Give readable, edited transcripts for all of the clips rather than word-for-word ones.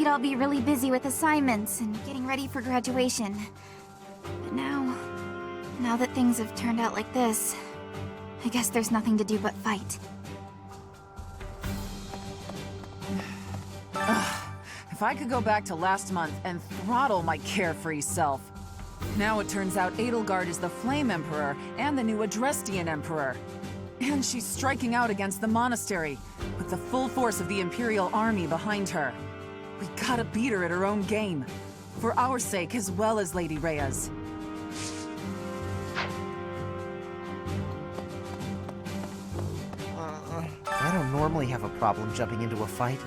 we'd all be really busy with assignments and getting ready for graduation. But now that things have turned out like this, I guess there's nothing to do but fight. If I could go back to last month and throttle my carefree self. Now it turns out Edelgard is the Flame Emperor and the new Adrestian Emperor. And she's striking out against the monastery, with the full force of the Imperial Army behind her. We gotta beat her at her own game, for our sake as well as Lady Rhea's. I don't normally have a problem jumping into a fight,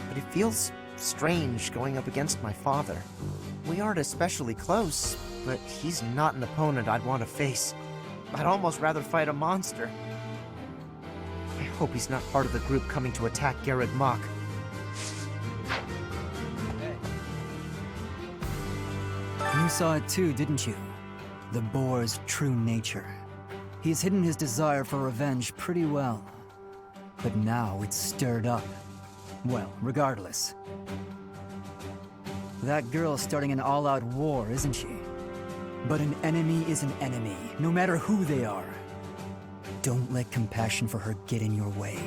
but it feels strange going up against my father. We aren't especially close, but he's not an opponent I'd want to face. I'd almost rather fight a monster. I hope he's not part of the group coming to attack Garrett Mach. You saw it too, didn't you? The boar's true nature. He's hidden his desire for revenge pretty well. But now it's stirred up. Well, regardless. That girl's starting an all-out war, isn't she? But an enemy is an enemy, no matter who they are. Don't let compassion for her get in your way.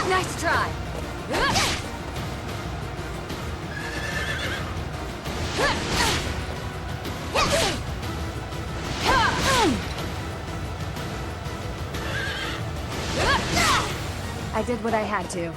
Nice try! I did what I had to.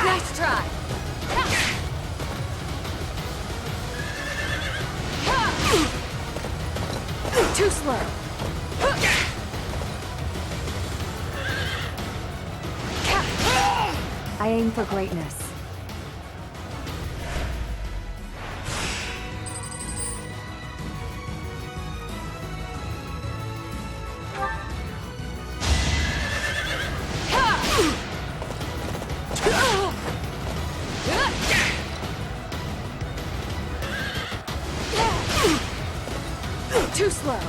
Nice try! Too slow. I aim for greatness. Too slow.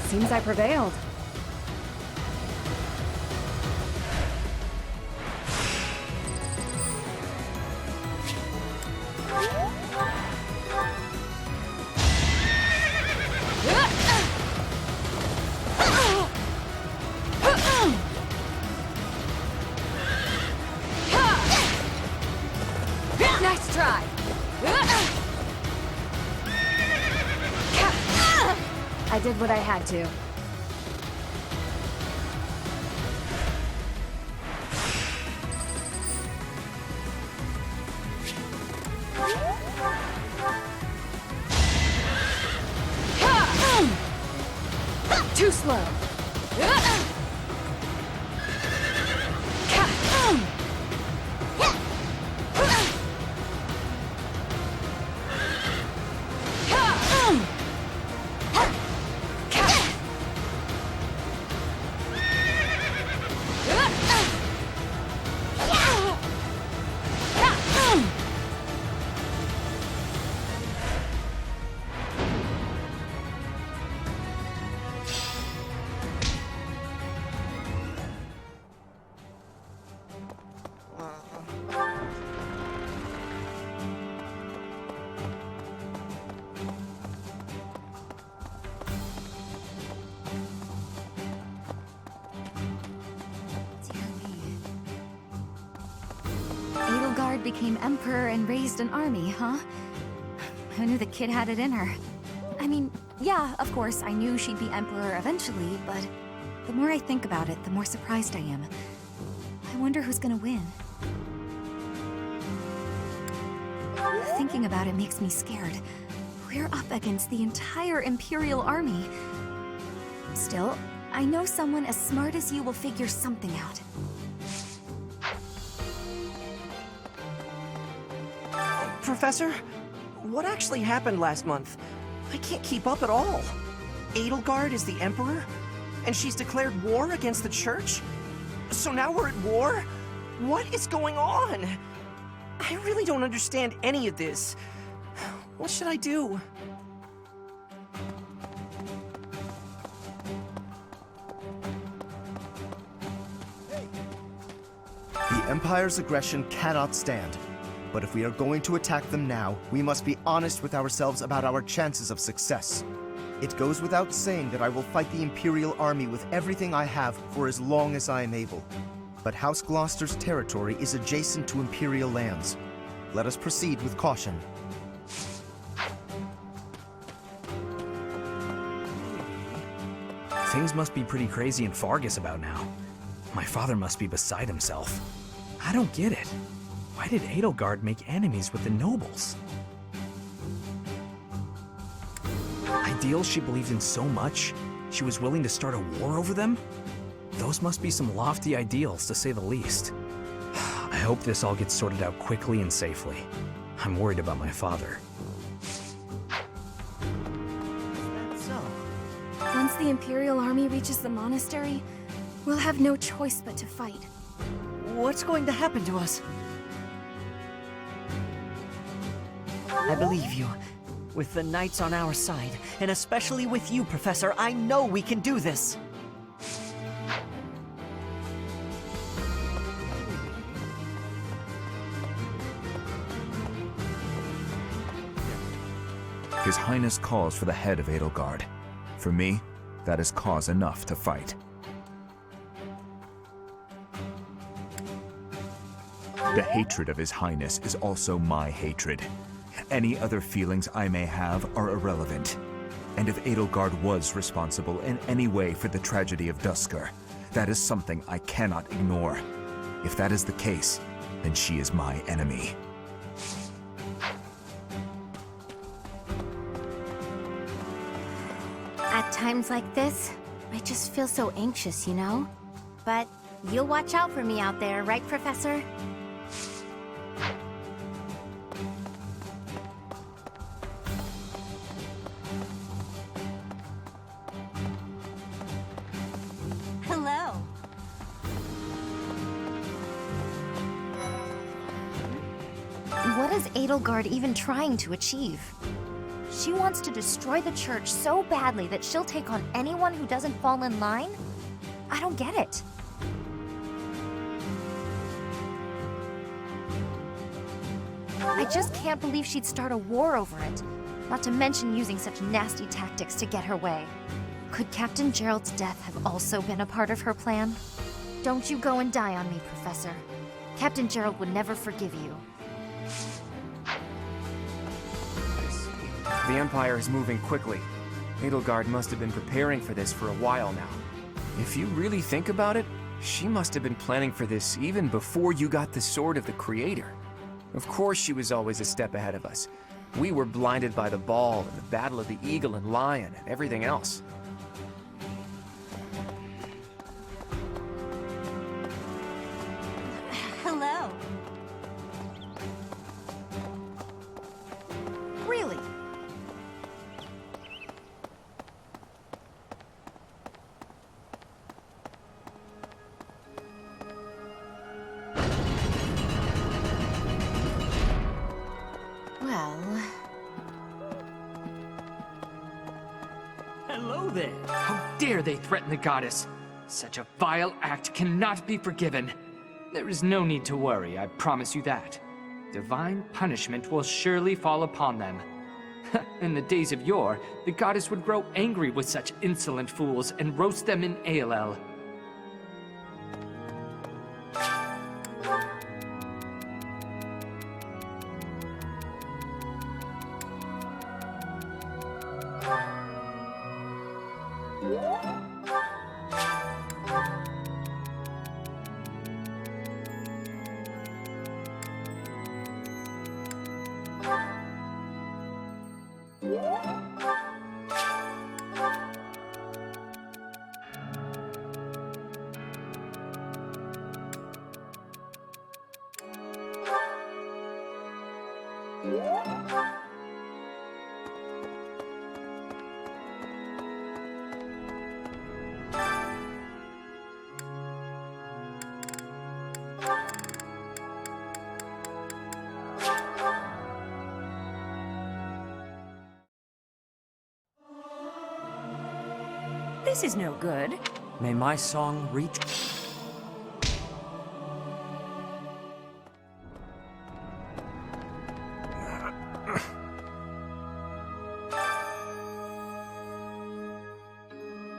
Seems I prevailed. Nice try! I did what I had to. Too slow. Edelgard became emperor and raised an army, huh? Who knew the kid had it in her? I mean, Yeah, of course, I knew she'd be Emperor eventually, but the more I think about it, the more surprised I am. I wonder who's gonna win. Thinking about it makes me scared. We're up against the entire Imperial army. Still, I know someone as smart as you will figure something out. Professor, what actually happened last month? I can't keep up at all. Edelgard is the Emperor? And she's declared war against the Church? So now we're at war? What is going on? I really don't understand any of this. What should I do? The Empire's aggression cannot stand. But if we are going to attack them now, we must be honest with ourselves about our chances of success. It goes without saying that I will fight the Imperial army with everything I have for as long as I am able. But House Gloucester's territory is adjacent to Imperial lands. Let us proceed with caution. Things must be pretty crazy in Fargus about now. My father must be beside himself. I don't get it. Why did Edelgard make enemies with the nobles? Ideals she believed in so much, she was willing to start a war over them? Those must be some lofty ideals, to say the least. I hope this all gets sorted out quickly and safely. I'm worried about my father. Once the Imperial army reaches the monastery, we'll have no choice but to fight. What's going to happen to us? I believe you. With the Knights on our side, and especially with you, Professor, I know we can do this. His Highness calls for the head of Edelgard. For me, that is cause enough to fight. The hatred of His Highness is also my hatred. Any other feelings I may have are irrelevant. And if Edelgard was responsible in any way for the tragedy of Duscur, that is something I cannot ignore. If that is the case, then she is my enemy. At times like this, I just feel so anxious, you know? But you'll watch out for me out there, right, Professor? Hello. What is Edelgard even trying to achieve? She wants to destroy the church so badly that she'll take on anyone who doesn't fall in line? I don't get it. I just can't believe she'd start a war over it. Not to mention using such nasty tactics to get her way. Could Captain Gerald's death have also been a part of her plan? Don't you go and die on me, Professor. Captain Gerald would never forgive you. The Empire is moving quickly. Edelgard must have been preparing for this for a while now. If you really think about it, she must have been planning for this even before you got the Sword of the Creator. Of course she was always a step ahead of us. We were blinded by the ball and the Battle of the Eagle and Lion and everything else. Hello. Really? Well... Hello there! How dare they threaten the goddess? Such a vile act cannot be forgiven. There is no need to worry, I promise you that. Divine punishment will surely fall upon them. In the days of yore, the goddess would grow angry with such insolent fools and roast them in ALL. This is no good. May my song reach...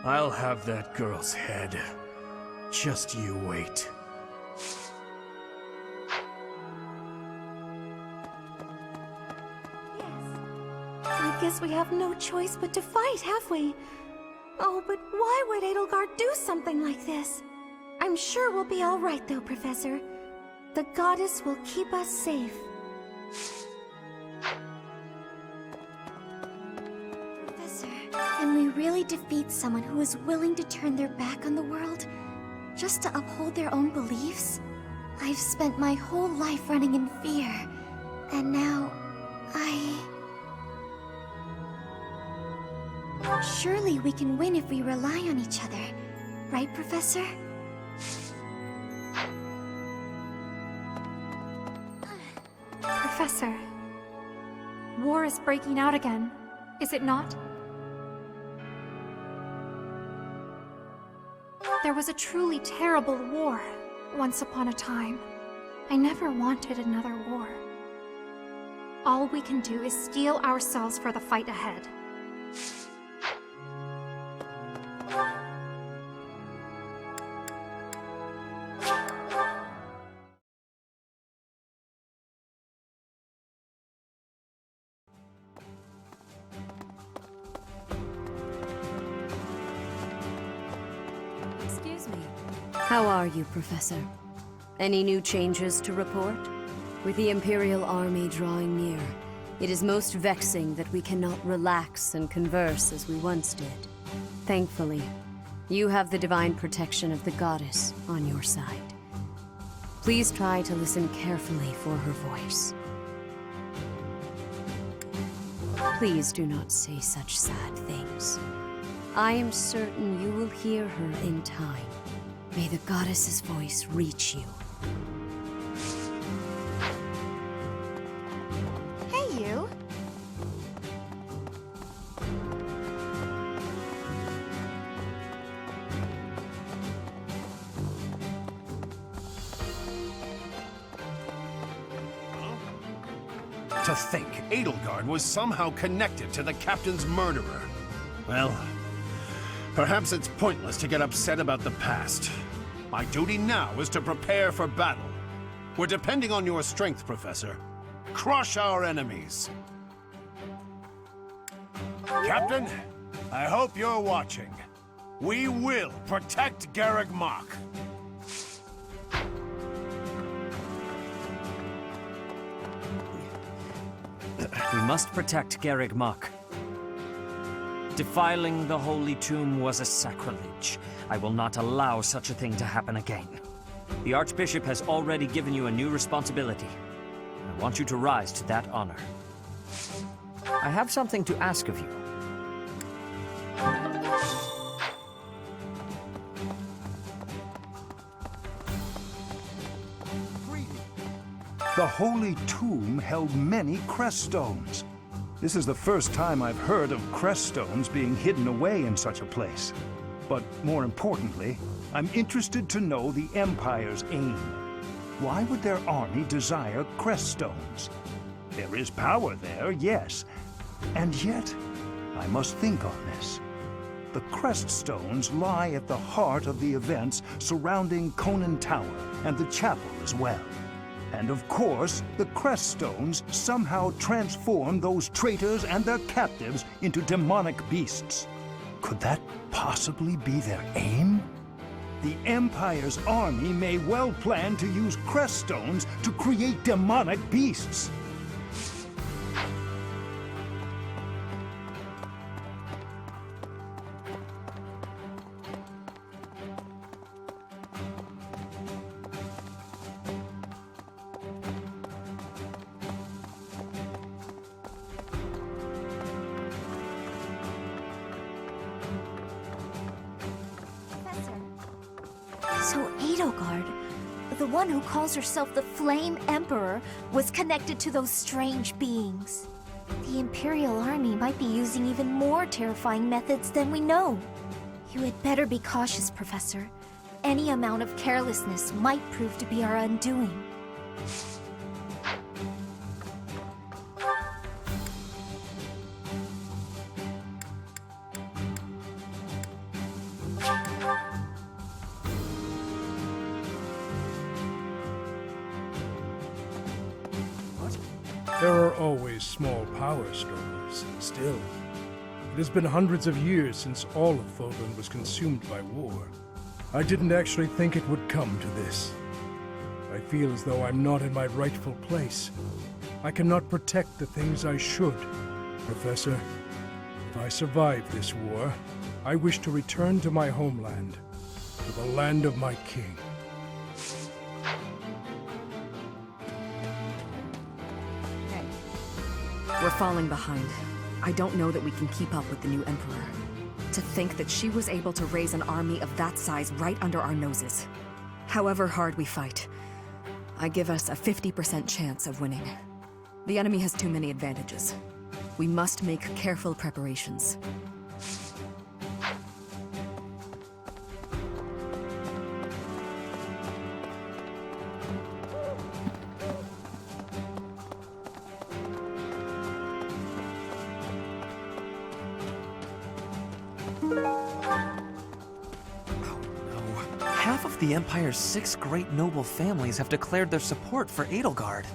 I'll have that girl's head. Just you wait. I guess we have no choice but to fight, have we? Oh, but why would Edelgard do something like this? I'm sure we'll be all right, though, Professor. The goddess will keep us safe. Professor, can we really defeat someone who is willing to turn their back on the world just to uphold their own beliefs? I've spent my whole life running in fear, and now Surely we can win if we rely on each other, right, Professor? Professor, war is breaking out again, is it not? There was a truly terrible war once upon a time. I never wanted another war. All we can do is steel ourselves for the fight ahead. Excuse me. How are you, Professor? Any new changes to report? With the Imperial Army drawing near, it is most vexing that we cannot relax and converse as we once did. Thankfully, you have the divine protection of the goddess on your side. Please try to listen carefully for her voice. Please do not say such sad things. I am certain you will hear her in time. May the goddess's voice reach you. Hey, you! To think Edelgard was somehow connected to the captain's murderer. Well, perhaps it's pointless to get upset about the past. My duty now is to prepare for battle. We're depending on your strength, Professor. Crush our enemies. Captain, I hope you're watching. We will protect Garreg Mach. We must protect Garreg Mach. Defiling the Holy Tomb was a sacrilege. I will not allow such a thing to happen again. The Archbishop has already given you a new responsibility. I want you to rise to that honor. I have something to ask of you. The Holy Tomb held many crest stones. This is the first time I've heard of crest stones being hidden away in such a place. But more importantly, I'm interested to know the Empire's aim. Why would their army desire crest stones? There is power there, yes. And yet, I must think on this. The crest stones lie at the heart of the events surrounding Conan Tower and the chapel as well. And of course, the crest stones somehow transform those traitors and their captives into demonic beasts. Could that possibly be their aim? The Empire's army may well plan to use crest stones to create demonic beasts. Edelgard, the one who calls herself the Flame Emperor, was connected to those strange beings. The Imperial Army might be using even more terrifying methods than we know. You had better be cautious, Professor. Any amount of carelessness might prove to be our undoing. There are always small power struggles. Still, it has been hundreds of years since all of Fulton was consumed by war. I didn't actually think it would come to this. I feel as though I'm not in my rightful place. I cannot protect the things I should. Professor, if I survive this war, I wish to return to my homeland, to the land of my king. We're falling behind. I don't know that we can keep up with the new Emperor. To think that she was able to raise an army of that size right under our noses. However hard we fight, I give us a 50% chance of winning. The enemy has too many advantages. We must make careful preparations. Half of the Empire's 6 great noble families have declared their support for Edelgard.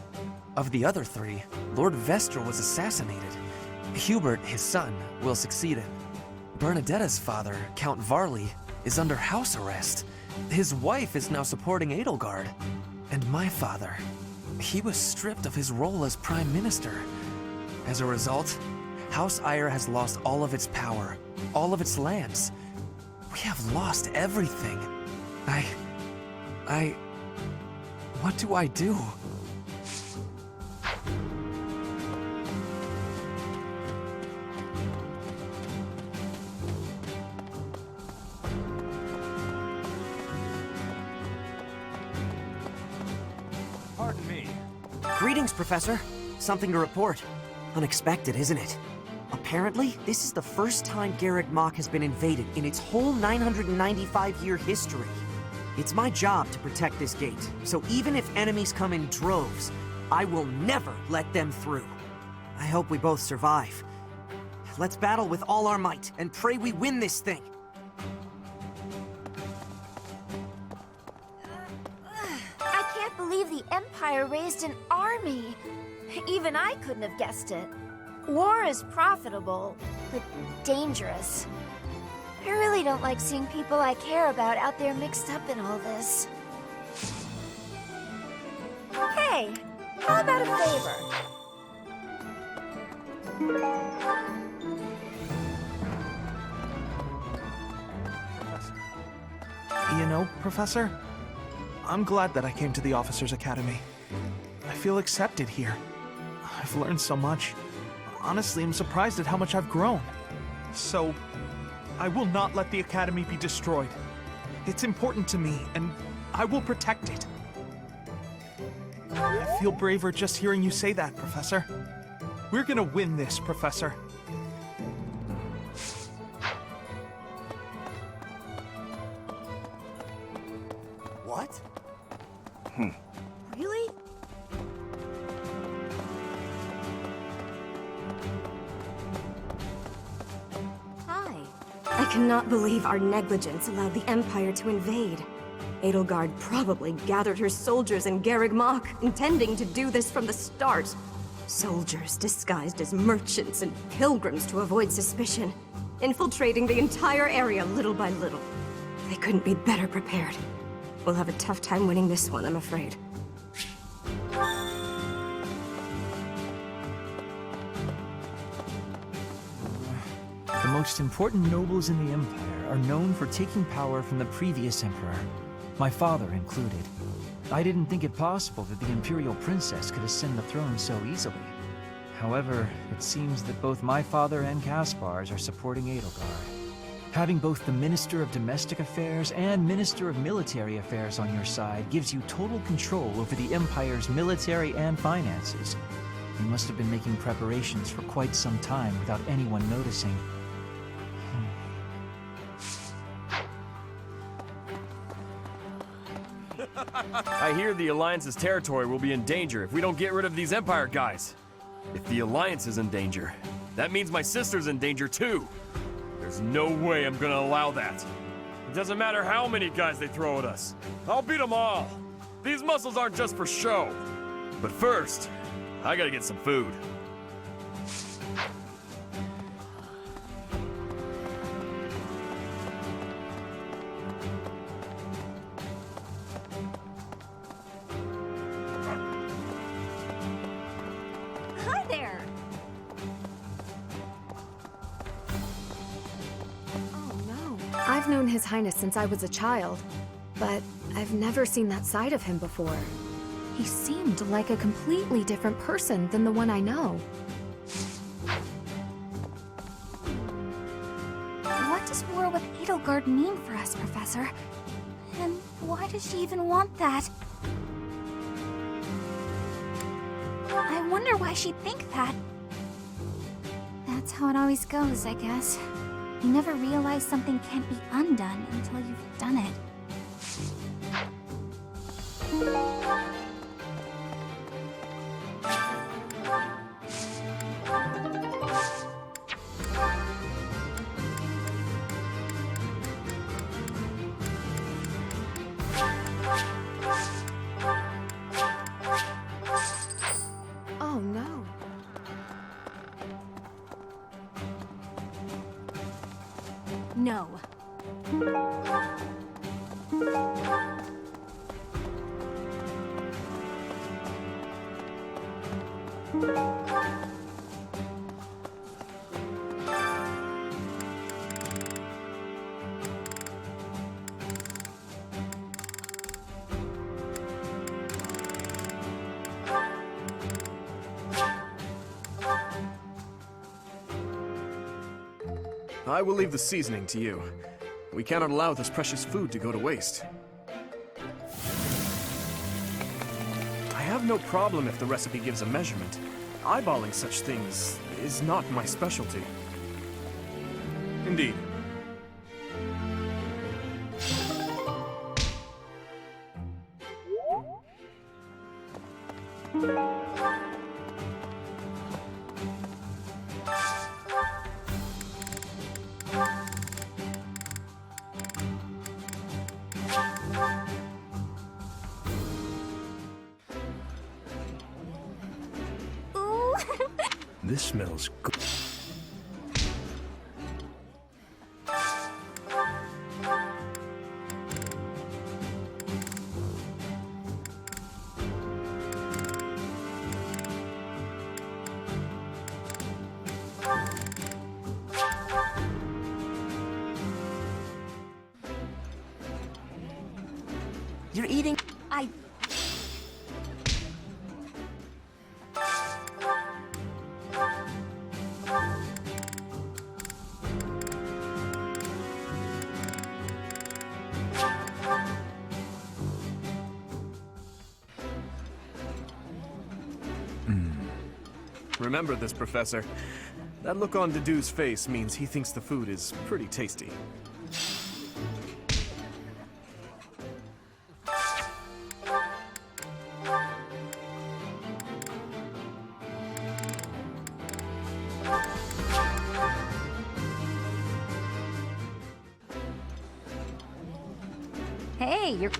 Of the other 3, Lord Vestra was assassinated. Hubert, his son, will succeed him. Bernadetta's father, Count Varley, is under house arrest. His wife is now supporting Edelgard. And my father, he was stripped of his role as Prime Minister. As a result, House Eyre has lost all of its power, all of its lands. We have lost everything. What do I do? Pardon me. Greetings, Professor. Something to report. Unexpected, isn't it? Apparently, this is the first time Garreg Mach has been invaded in its whole 995-year history. It's my job to protect this gate, so even if enemies come in droves, I will never let them through. I hope we both survive. Let's battle with all our might and pray we win this thing. I can't believe the Empire raised an army. Even I couldn't have guessed it. War is profitable, but dangerous. I really don't like seeing people I care about out there mixed up in all this. Hey, how about a favor? You know, Professor, I'm glad that I came to the Officers' Academy. I feel accepted here. I've learned so much. Honestly, I'm surprised at how much I've grown. So, I will not let the Academy be destroyed. It's important to me, and I will protect it. I feel braver just hearing you say that, Professor. We're gonna win this, Professor. What? Really? I cannot believe our negligence allowed the Empire to invade. Edelgard probably gathered her soldiers in Garreg Mach, intending to do this from the start. Soldiers disguised as merchants and pilgrims to avoid suspicion, infiltrating the entire area little by little. They couldn't be better prepared. We'll have a tough time winning this one, I'm afraid. The most important nobles in the Empire are known for taking power from the previous Emperor, my father included. I didn't think it possible that the Imperial Princess could ascend the throne so easily. However, it seems that both my father and Caspar's are supporting Edelgard. Having both the Minister of Domestic Affairs and Minister of Military Affairs on your side gives you total control over the Empire's military and finances. You must have been making preparations for quite some time without anyone noticing. I hear the Alliance's territory will be in danger if we don't get rid of these Empire guys. If the Alliance is in danger, that means my sister's in danger too. There's no way I'm gonna allow that. It doesn't matter how many guys they throw at us. I'll beat them all. These muscles aren't just for show. But first, I gotta get some food. Hi there! I've known His Highness since I was a child, but I've never seen that side of him before. He seemed like a completely different person than the one I know. What does war with Edelgard mean for us, Professor? And why does she even want that? I wonder why she'd think that. That's how it always goes, I guess. You never realize something can't be undone until you've done it. Oh no. No. I will leave the seasoning to you. We cannot allow this precious food to go to waste. I have no problem if the recipe gives a measurement. Eyeballing such things is not my specialty. Indeed. This smells good. You're eating... Remember this, Professor. That look on Dedue's face means he thinks the food is pretty tasty. Hey, you're...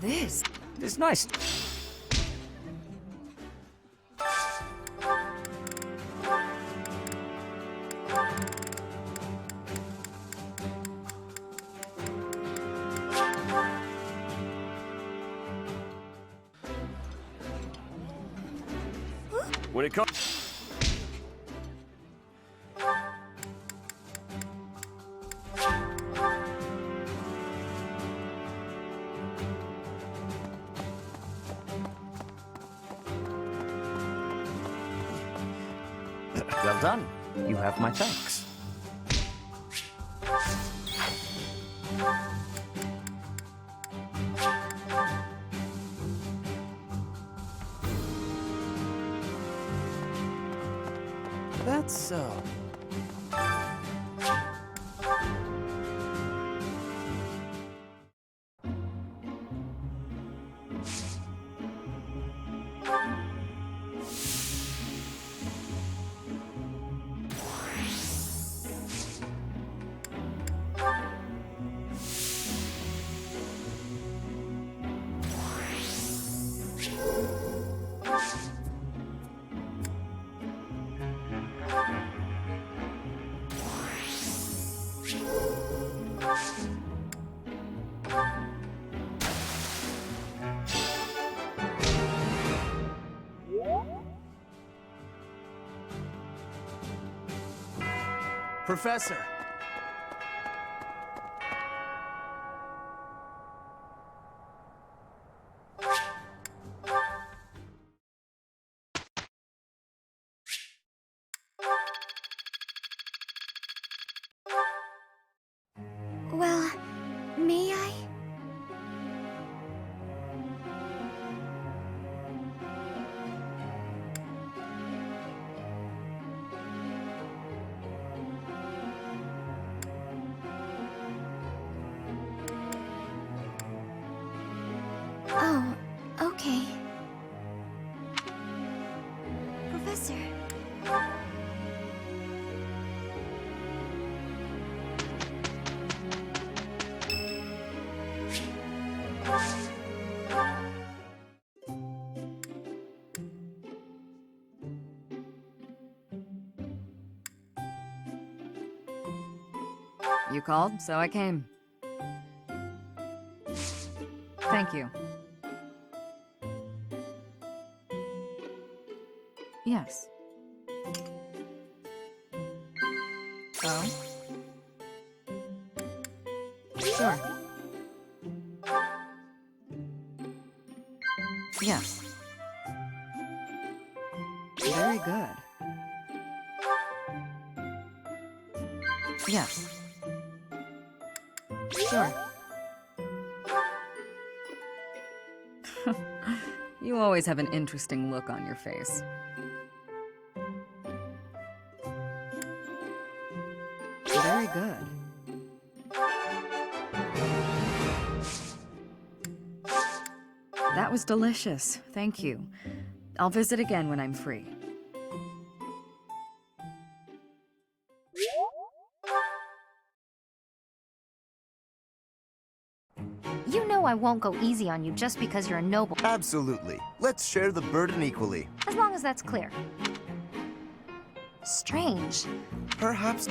This is nice. it comes... Well done. You have my thanks. That's so. Professor! Well, may I? Oh, okay. Professor. You called, so I came. Thank you. Yes. Oh? Sure. Yes. Very good. Yes. Sure. You always have an interesting look on your face. Very good. That was delicious. Thank you. I'll visit again when I'm free. You know I won't go easy on you just because you're a noble. Absolutely. Let's share the burden equally. As long as that's clear. Strange. Perhaps...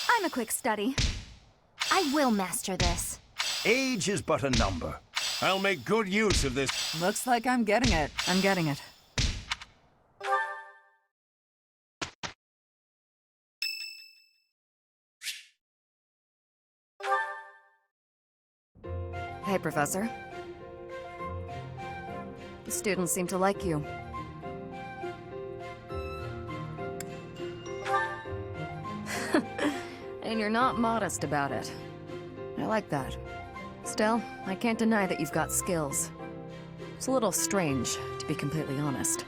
I'm a quick study. I will master this. Age is but a number. I'll make good use of this. Looks like I'm getting it. I'm getting it. Hey, Professor. The students seem to like you. And you're not modest about it. I like that. Still, I can't deny that you've got skills. It's a little strange, to be completely honest.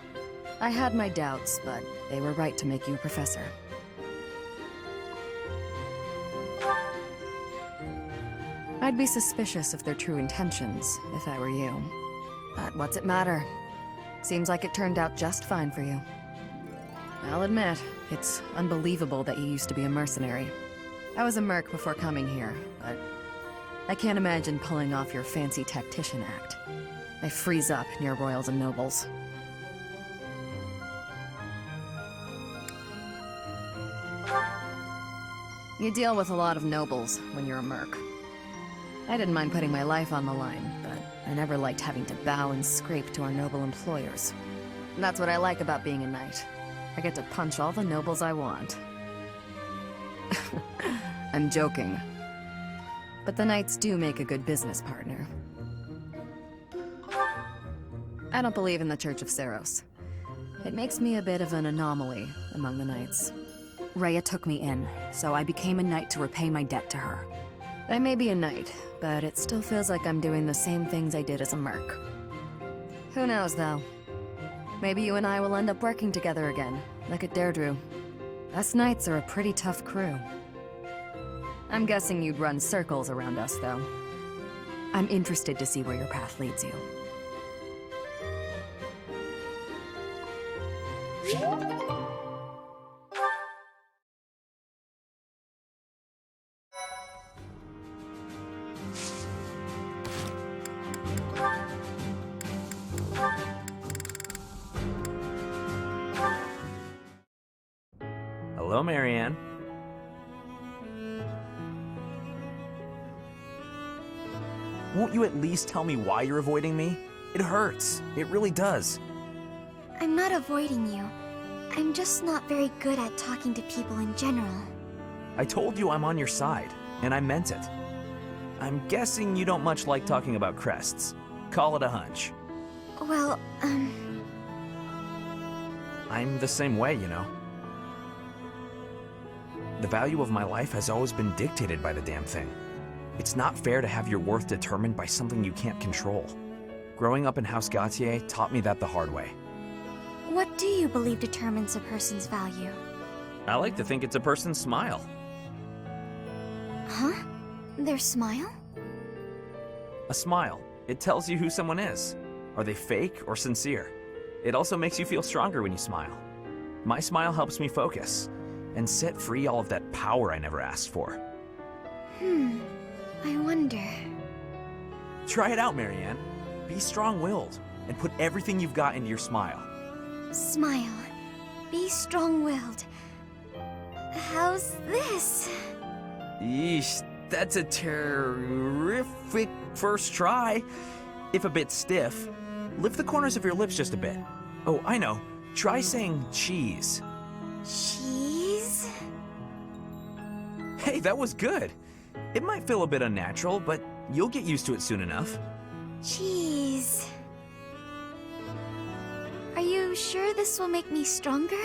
I had my doubts, but they were right to make you a professor. I'd be suspicious of their true intentions, if I were you. But what's it matter? Seems like it turned out just fine for you. I'll admit, it's unbelievable that you used to be a mercenary. I was a merc before coming here, but I can't imagine pulling off your fancy tactician act. I freeze up near royals and nobles. You deal with a lot of nobles when you're a merc. I didn't mind putting my life on the line, but I never liked having to bow and scrape to our noble employers. That's what I like about being a knight. I get to punch all the nobles I want. I'm joking. But the knights do make a good business partner. I don't believe in the Church of Seros. It makes me a bit of an anomaly among the knights. Rhea took me in, so I became a knight to repay my debt to her. I may be a knight, but it still feels like I'm doing the same things I did as a merc. Who knows, though? Maybe you and I will end up working together again, like at Deirdre. Us knights are a pretty tough crew. I'm guessing you'd run circles around us, though. I'm interested to see where your path leads you. Hello, Marianne. Won't you at least tell me why you're avoiding me? It hurts. It really does. I'm not avoiding you. I'm just not very good at talking to people in general. I told you I'm on your side, and I meant it. I'm guessing you don't much like talking about crests. Call it a hunch. Well, I'm the same way, you know. The value of my life has always been dictated by the damn thing. It's not fair to have your worth determined by something you can't control. Growing up in House Gautier taught me that the hard way. What do you believe determines a person's value? I like to think it's a person's smile. Huh? Their smile? A smile. It tells you who someone is. Are they fake or sincere? It also makes you feel stronger when you smile. My smile helps me focus and set free all of that power I never asked for. I wonder. Try it out, Marianne. Be strong-willed and put everything you've got into your smile. Smile. Be strong-willed. How's this? Yeesh, that's a terrific first try. If a bit stiff, lift the corners of your lips just a bit. Oh, I know. Try saying cheese. Cheese? Hey, that was good. It might feel a bit unnatural, but you'll get used to it soon enough. Cheese. Are you sure this will make me stronger?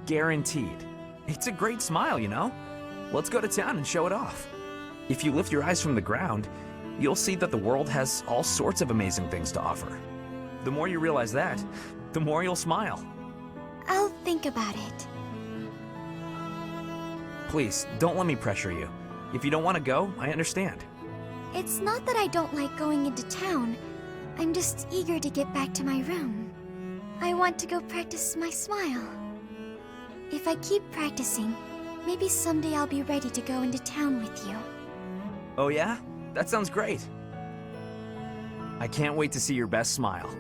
Guaranteed. It's a great smile, you know? Let's go to town and show it off. If you lift your eyes from the ground, you'll see that the world has all sorts of amazing things to offer. The more you realize that, the more you'll smile. I'll think about it. Please, don't let me pressure you. If you don't want to go, I understand. It's not that I don't like going into town. I'm just eager to get back to my room. I want to go practice my smile. If I keep practicing, maybe someday I'll be ready to go into town with you. Oh yeah? That sounds great. I can't wait to see your best smile.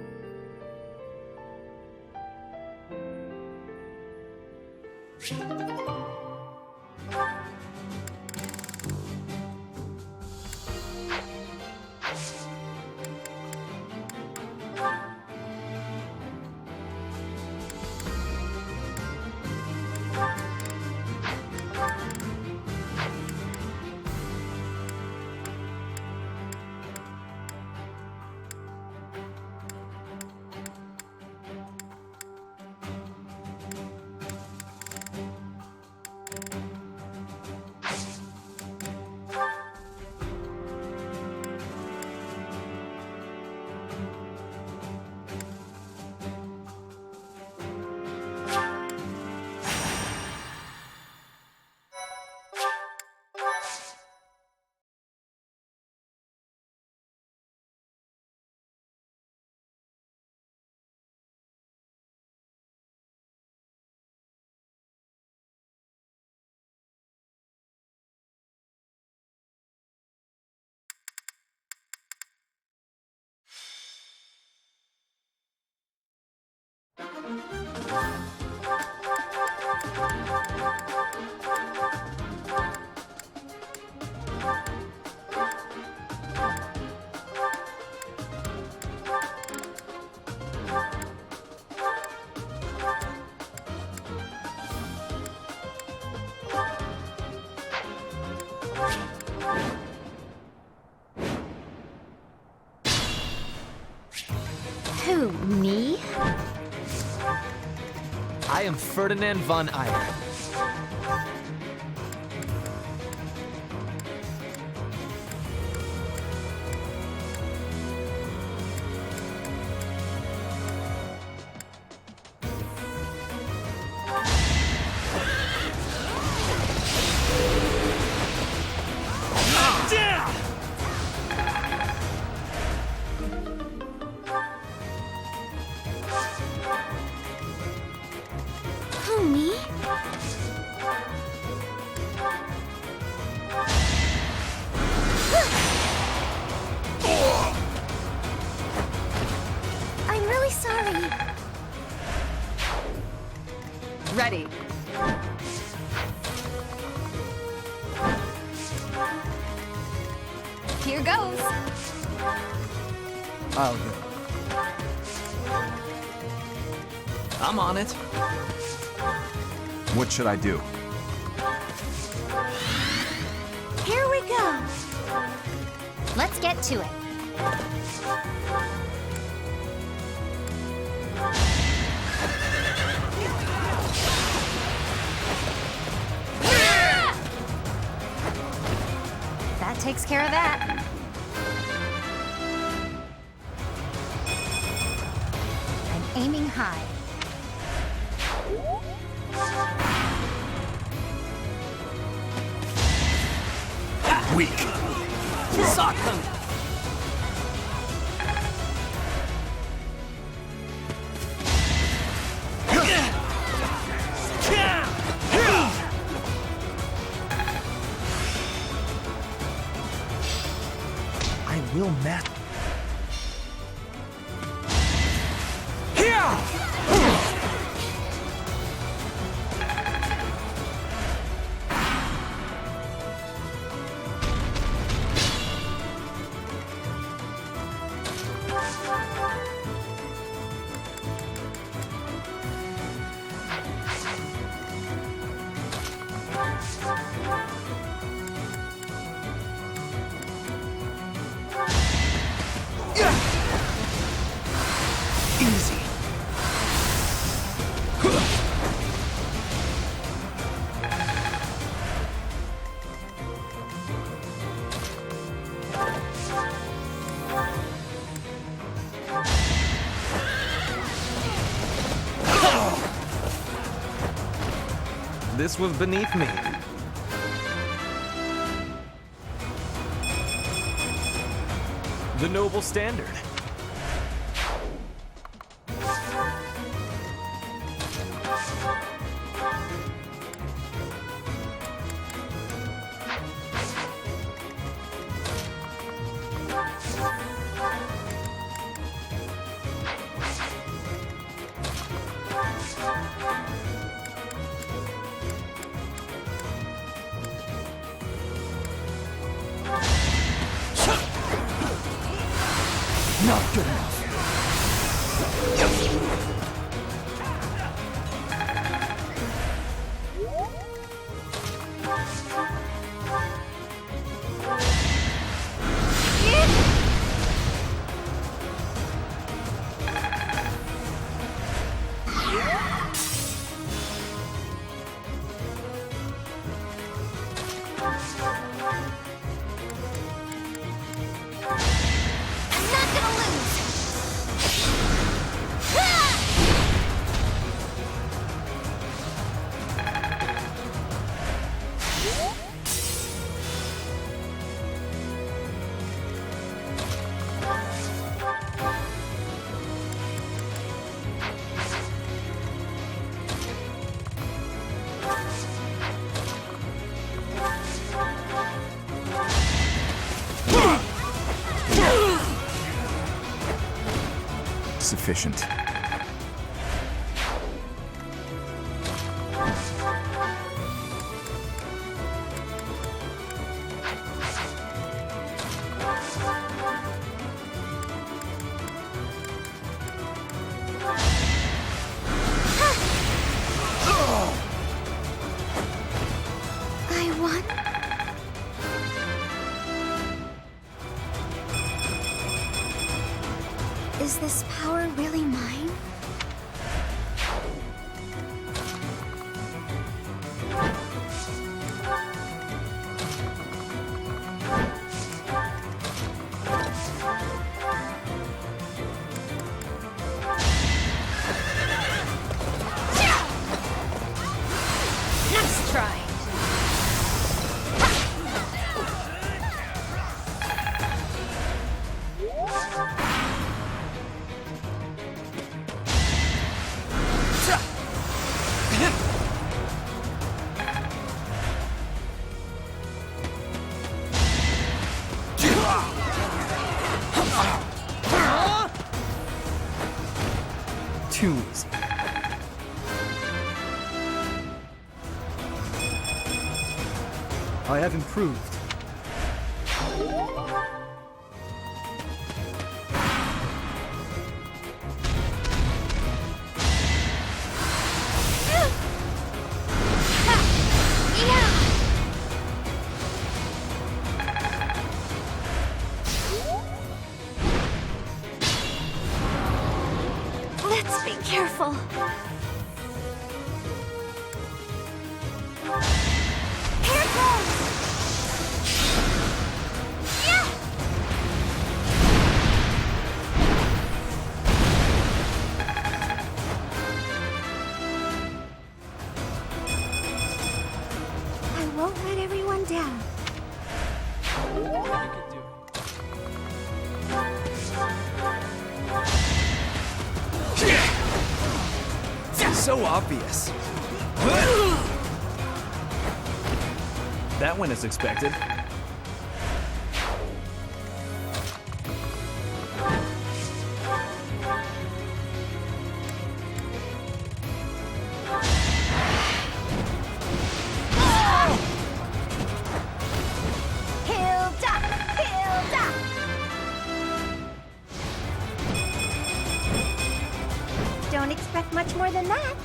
am Ferdinand von Eyre. Who, me? I'm really sorry. Ready. Here goes. I'll go. I'm on it. What should I do? Here we go. Let's get to it. That takes care of that. I'm aiming high. Weak. Sock them. I will match. Easy. This was beneath me. The noble standard. Not good enough. Sufficient. I won? Is this power really mine? I have improved. Let's be careful. Here it goes! Yeah! I won't let everyone down. So obvious. That went as expected. Hilda! Hilda! Don't expect much more than that.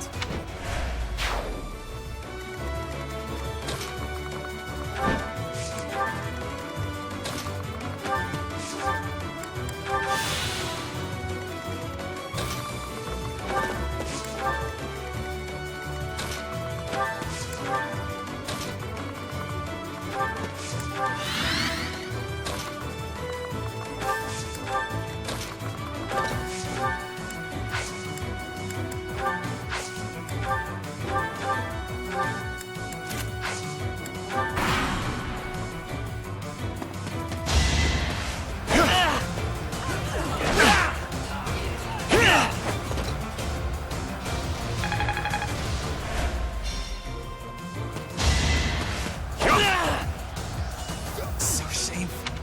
So shameful.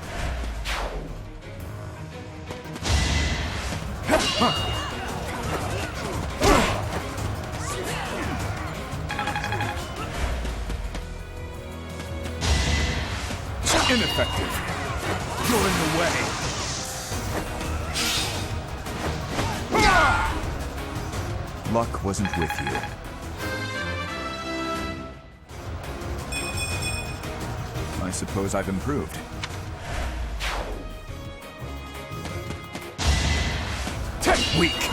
Ineffective. You're in the way. Luck wasn't with you. I suppose I've improved. Take weak.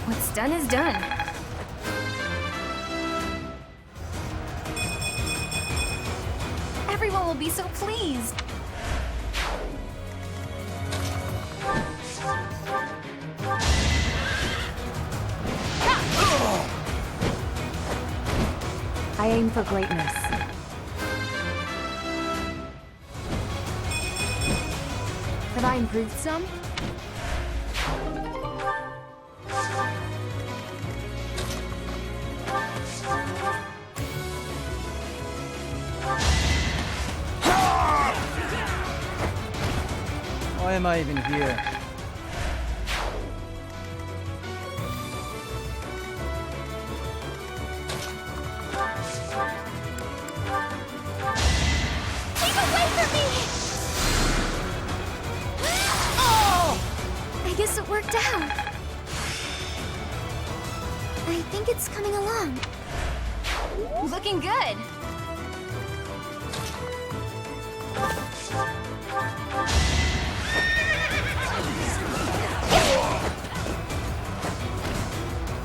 What's done is done. Everyone will be so pleased. I aim for greatness. Have I improved some? Why am I even here? Keep away from me! Oh! I guess it worked out. I think it's coming along. Looking good.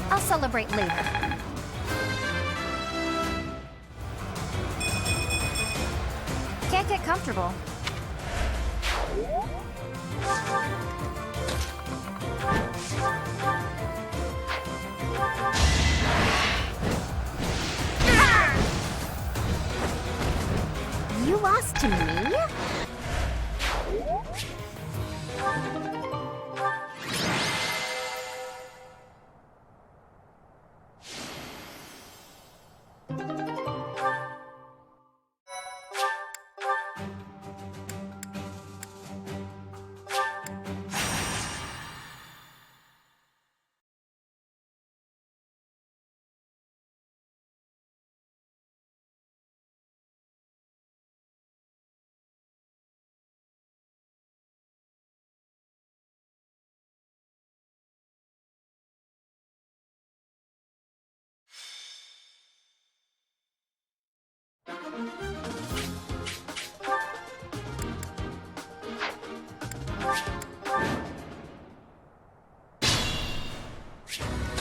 I'll celebrate later. Can't get comfortable. You lost to me?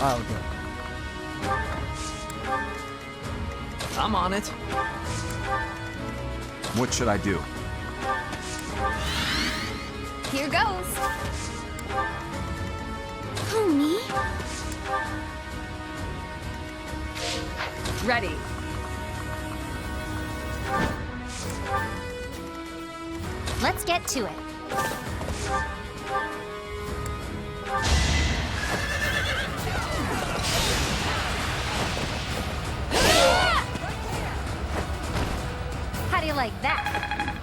I'll go. I'm on it. What should I do? Here goes. Who, me? Ready. Let's get to it. How do you like that?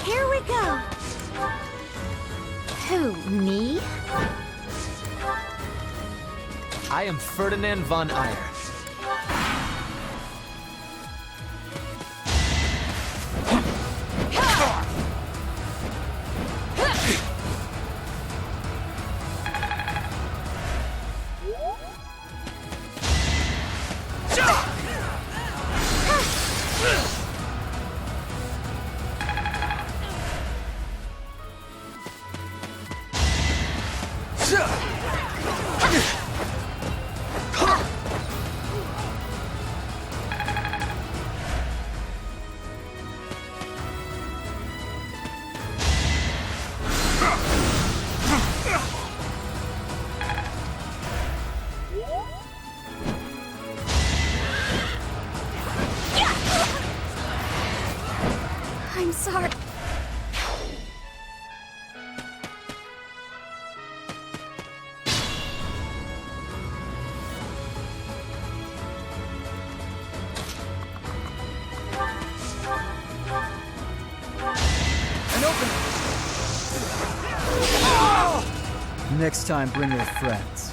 Here we go. Who, me? I am Ferdinand von Eyre. I'm sorry. Next time, bring your friends.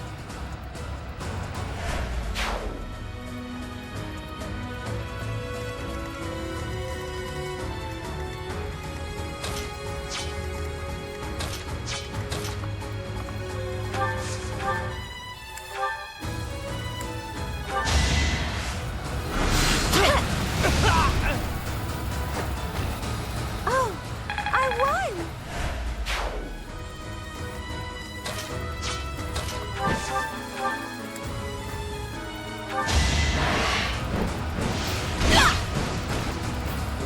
Oh, I won!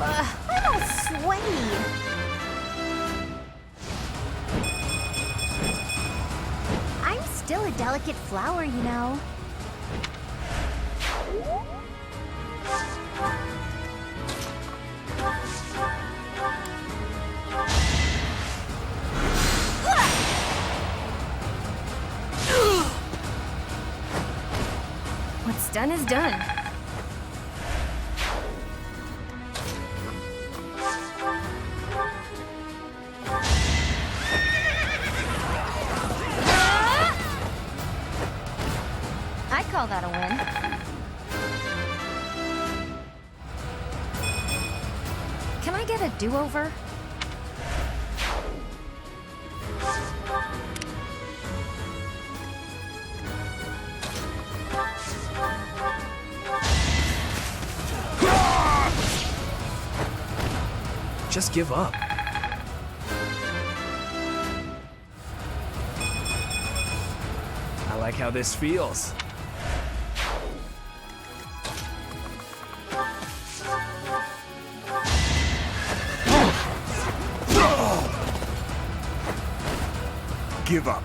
I'm all sweaty. I'm still a delicate flower, you know. What's done is done. I call that a win. Can I get a do-over? Just give up. I like how this feels. Give up.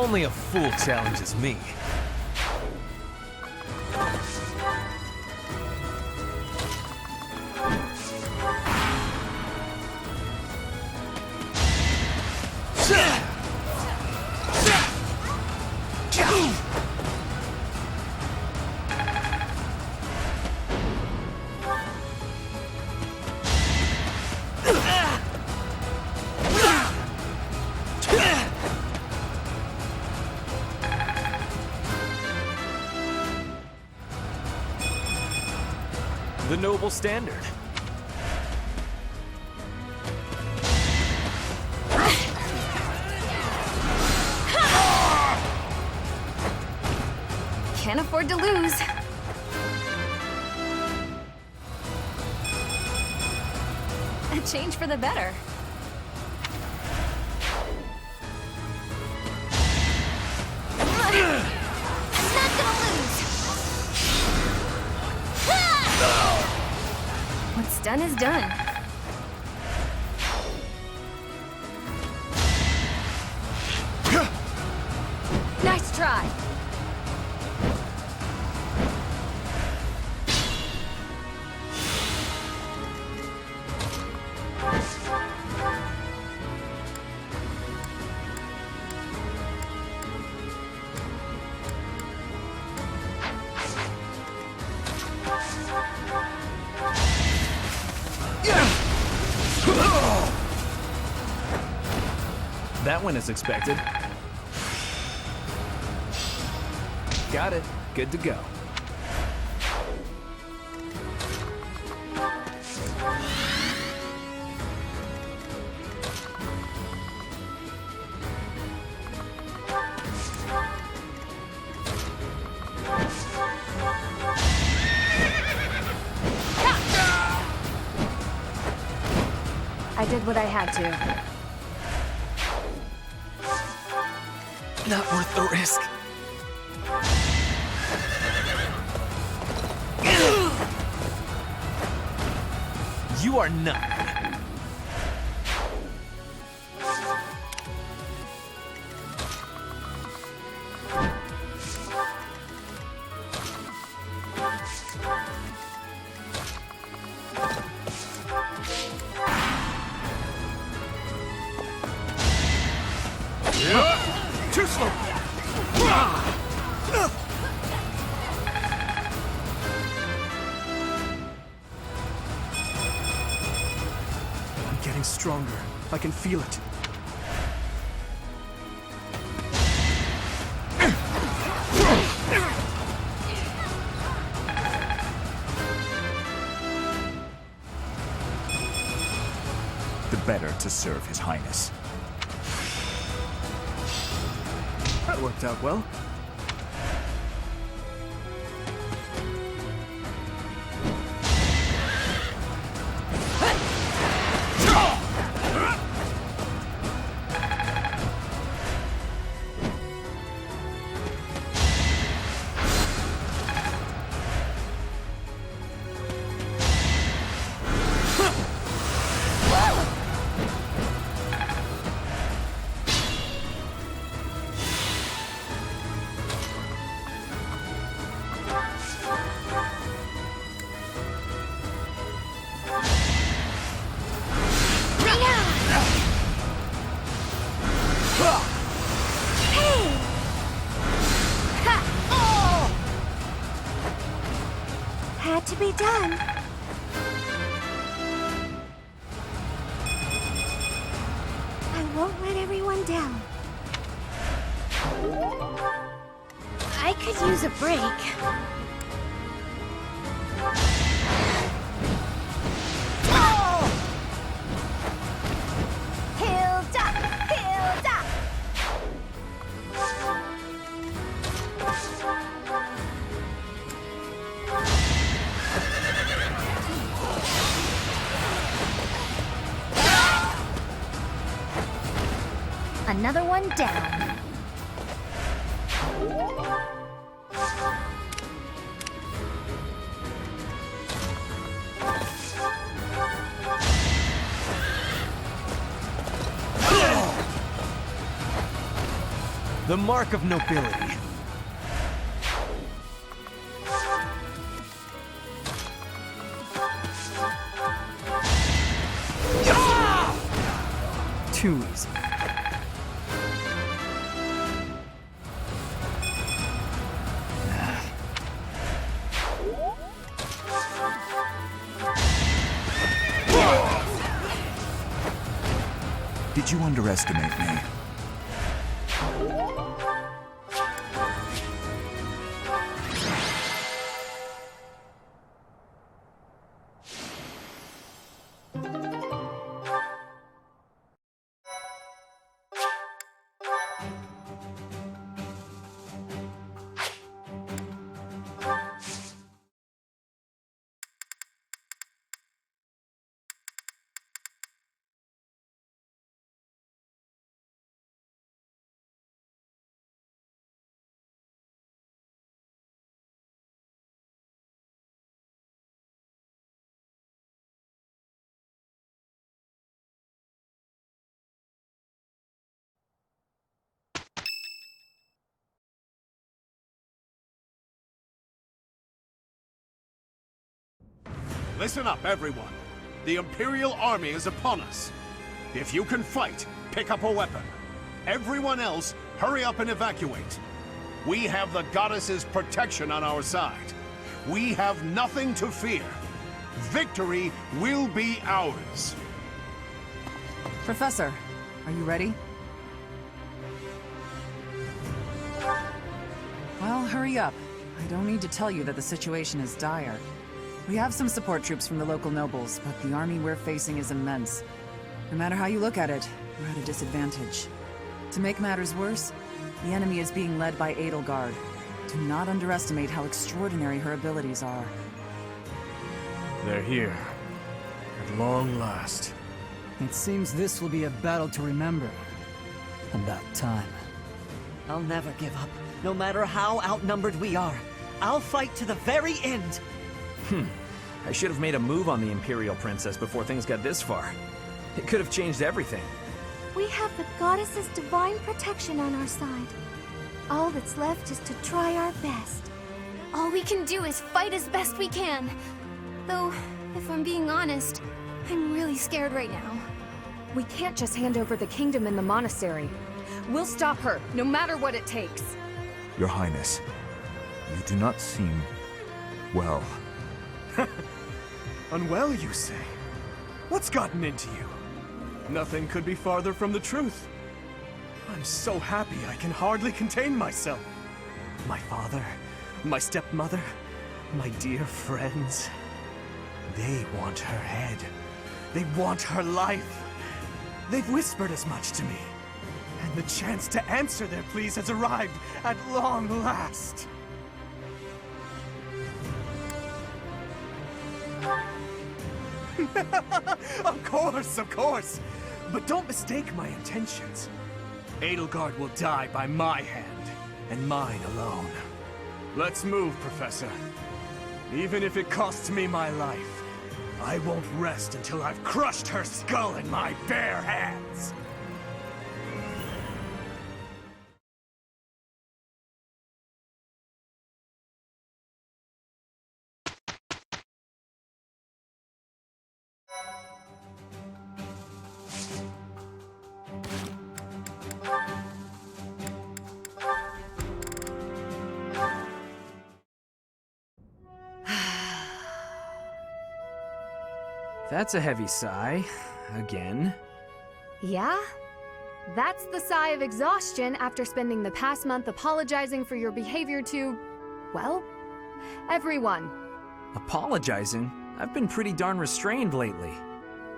Only a fool challenges me. The noble standard. Can't afford to lose. A change for the better. I'm not gonna lose. What's done is done. Nice try. That went as expected. Got it. Good to go. I did what I had to. Not worth the risk. You are not. Too slow. I'm getting stronger. I can feel it. The better to serve His Highness. That worked out well. Had to be done. I won't let everyone down. I could use a break. Hilda! Hilda! Another one down. The mark of nobility. Too easy. Did you underestimate me? Listen up, everyone. The Imperial Army is upon us. If you can fight, pick up a weapon. Everyone else, hurry up and evacuate. We have the goddess's protection on our side. We have nothing to fear. Victory will be ours. Professor, are you ready? Well, hurry up. I don't need to tell you that the situation is dire. We have some support troops from the local nobles, but the army we're facing is immense. No matter how you look at it, we're at a disadvantage. To make matters worse, the enemy is being led by Edelgard. Do not underestimate how extraordinary her abilities are. They're here. At long last. It seems this will be a battle to remember. About time. I'll never give up, no matter how outnumbered we are. I'll fight to the very end. I should have made a move on the Imperial Princess before things got this far. It could have changed everything. We have the goddess's divine protection on our side. All that's left is to try our best. All we can do is fight as best we can. Though, if I'm being honest, I'm really scared right now. We can't just hand over the kingdom and the monastery. We'll stop her, no matter what it takes. Your Highness, you do not seem well. Unwell, you say? What's gotten into you? Nothing could be farther from the truth. I'm so happy I can hardly contain myself. My father, my stepmother, my dear friends. They want her head. They want her life. They've whispered as much to me. And the chance to answer their pleas has arrived at long last. Of course. But don't mistake my intentions. Edelgard will die by my hand, and mine alone. Let's move, Professor. Even if it costs me my life, I won't rest until I've crushed her skull in my bare hands. That's a heavy sigh. Again. Yeah? That's the sigh of exhaustion after spending the past month apologizing for your behavior to, well, everyone. Apologizing? I've been pretty darn restrained lately.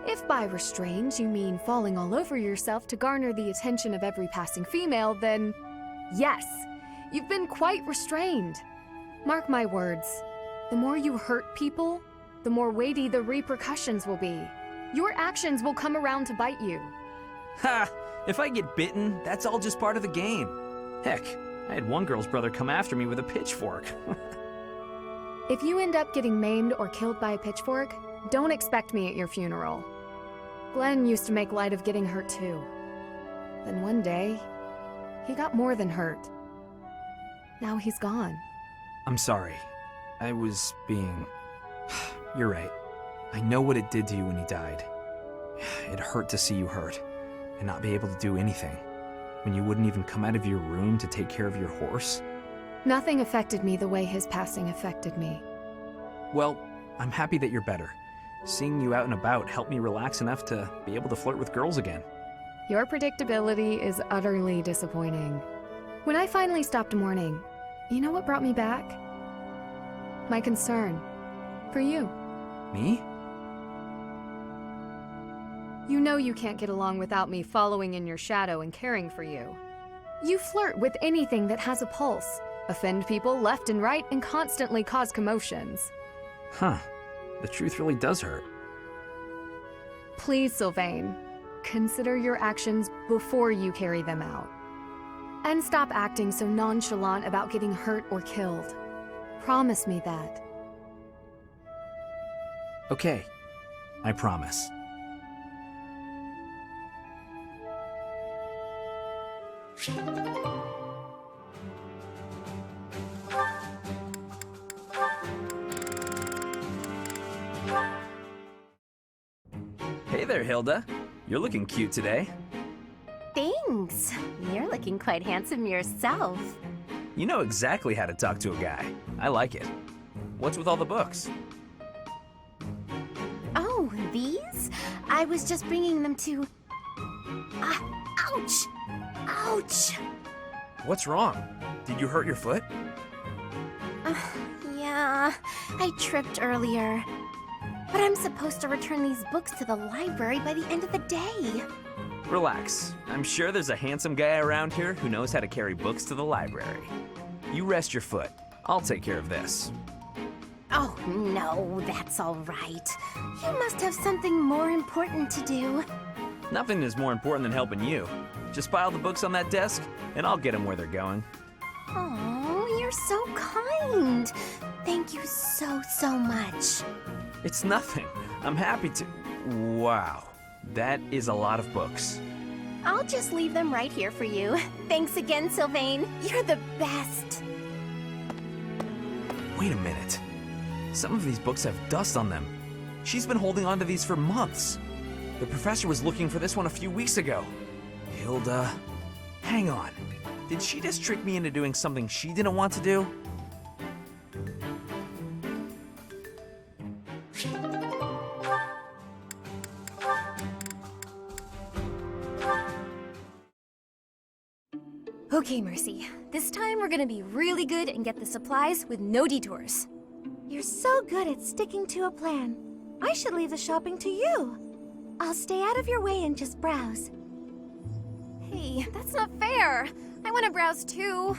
If by restrained you mean falling all over yourself to garner the attention of every passing female, then yes, you've been quite restrained. Mark my words, the more you hurt people, the more weighty the repercussions will be. Your actions will come around to bite you. Ha! If I get bitten, that's all just part of the game. Heck, I had one girl's brother come after me with a pitchfork. If you end up getting maimed or killed by a pitchfork, don't expect me at your funeral. Glenn used to make light of getting hurt too. Then one day, He got more than hurt. Now he's gone. I'm sorry. I was being... You're right. I know what it did to you when he died. It hurt to see you hurt, and not be able to do anything. When you wouldn't even come out of your room to take care of your horse. Nothing affected me the way his passing affected me. Well, I'm happy that you're better. Seeing you out and about helped me relax enough to be able to flirt with girls again. Your predictability is utterly disappointing. When I finally stopped mourning, you know what brought me back? My concern. For you. Me? You know you can't get along without me following in your shadow and caring for you. You flirt with anything that has a pulse, offend people left and right, and constantly cause commotions. Huh. The truth really does hurt. Please, Sylvain, consider your actions before you carry them out. And stop acting so nonchalant about getting hurt or killed. Promise me that. Okay. I promise. Hey there, Hilda. You're looking cute today. Thanks. You're looking quite handsome yourself. You know exactly how to talk to a guy. I like it. What's with all the books? Oh, these? I was just bringing them to... ouch! Ouch! What's wrong? Did you hurt your foot? Yeah, I tripped earlier. But I'm supposed to return these books to the library by the end of the day. Relax. I'm sure there's a handsome guy around here who knows how to carry books to the library. You rest your foot. I'll take care of this. Oh, no, that's all right. You must have something more important to do. Nothing is more important than helping you. Just pile the books on that desk, and I'll get them where they're going. Oh, you're so kind. Thank you so, so much. It's nothing. I'm happy to... Wow. That is a lot of books. I'll just leave them right here for you. Thanks again, Sylvain. You're the best. Wait a minute. Some of these books have dust on them. She's been holding on to these for months. The professor was looking for this one a few weeks ago. Hilda... Hang on. Did she just trick me into doing something she didn't want to do? Okay, Mercy. This time we're gonna be really good and get the supplies with no detours. You're so good at sticking to a plan. I should leave the shopping to you. I'll stay out of your way and just browse. Hey, that's not fair. I wanna browse too.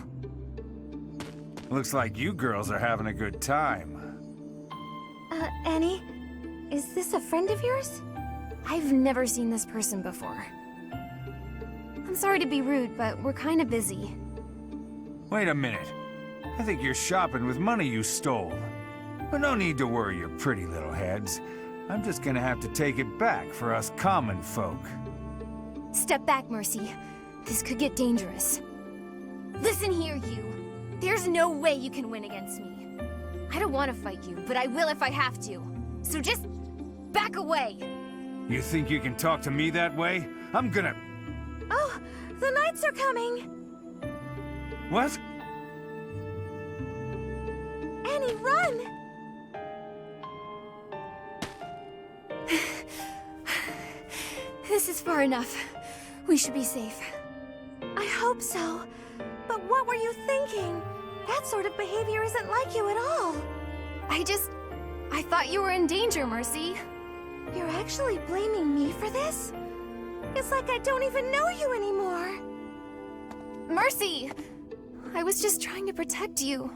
Looks like you girls are having a good time. Annie? Is this a friend of yours? I've never seen this person before. I'm sorry to be rude, but we're kind of busy. Wait a minute. I think you're shopping with money you stole. But no need to worry your pretty little heads. I'm just gonna have to take it back for us common folk. Step back, Mercy. This could get dangerous. Listen here, you. There's no way you can win against me. I don't want to fight you, but I will if I have to. So just back away. You think you can talk to me that way? I'm gonna... Oh, the knights are coming! What? Annie, run! This is far enough. We should be safe. I hope so. But what were you thinking? That sort of behavior isn't like you at all. I thought you were in danger, Mercy. You're actually blaming me for this? It's like I don't even know you anymore. Mercy! I was just trying to protect you.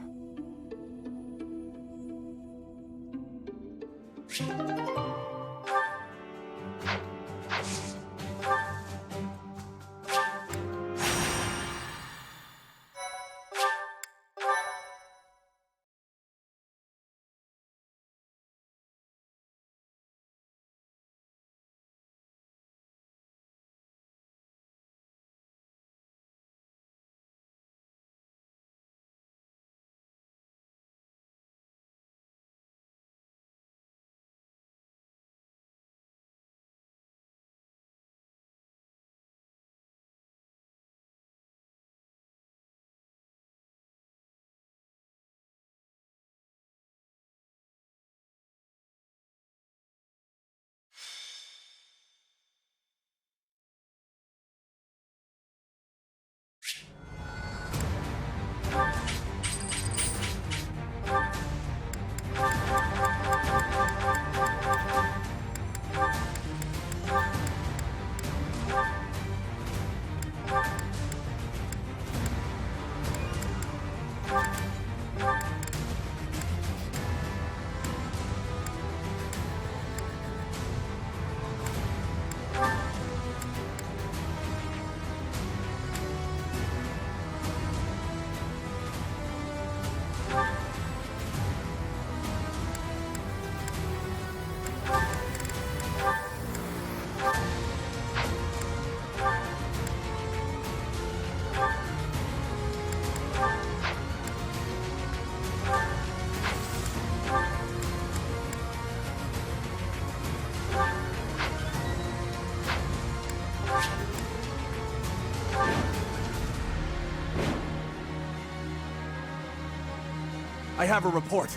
I have a report.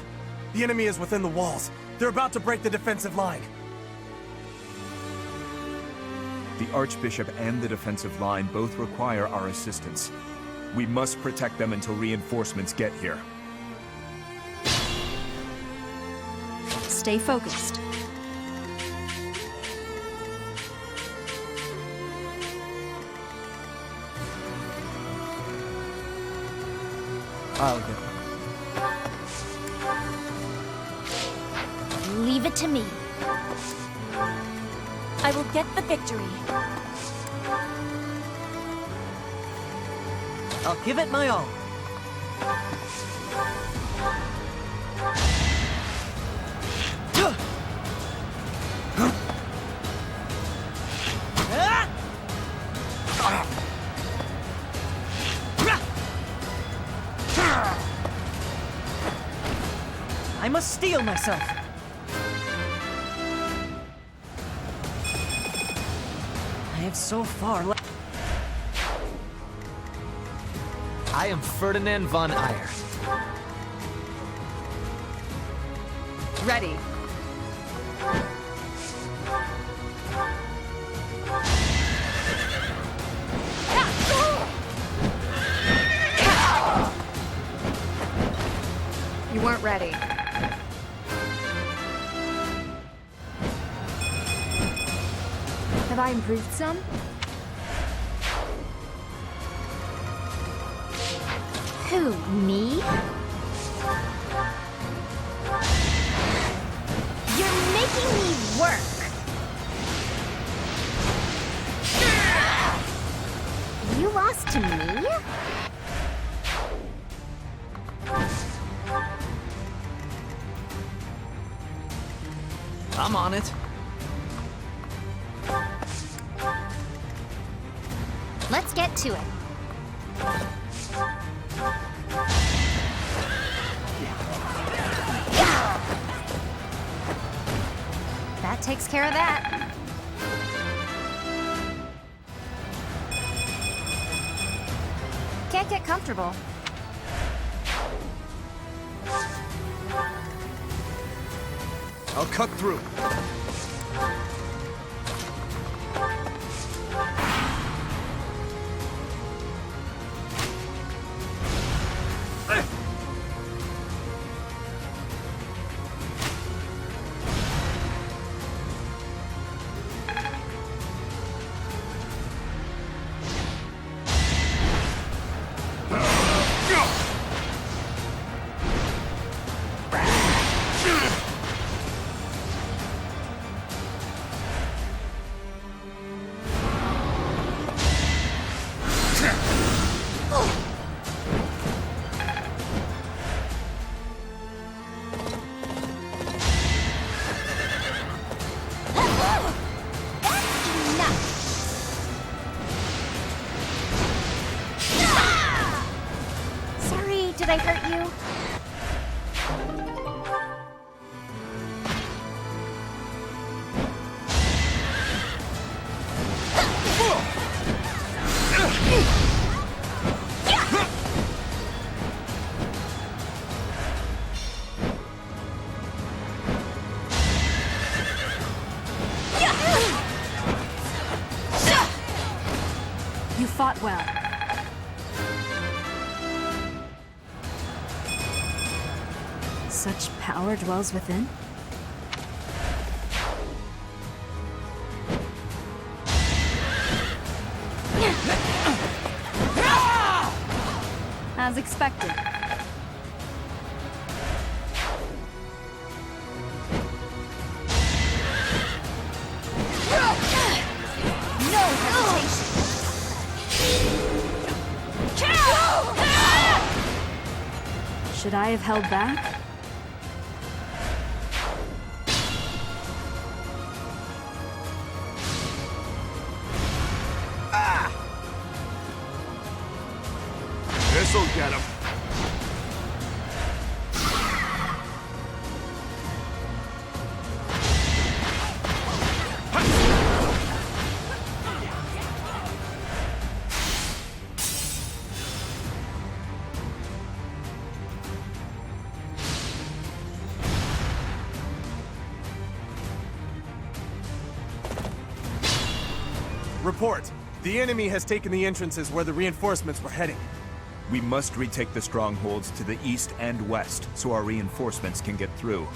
The enemy is within the walls. They're about to break the defensive line. The Archbishop and the defensive line both require our assistance. We must protect them until reinforcements get here. Stay focused. I'll go. Leave it to me. I will get the victory. I'll give it my all. I must steel myself. I have so far left. I am Ferdinand von Eyre. Ready. You weren't ready. Have I improved some? Who, me? You're making me work. You lost to me? I'm on it. Let's get to it. That takes care of that. Can't get comfortable. I'll cut through. Did I hurt you? You fought well. Such power dwells within? As expected. No hesitation. Should I have held back? This'll get him. Report. The enemy has taken the entrances where the reinforcements were heading. We must retake the strongholds to the east and west, so our reinforcements can get through.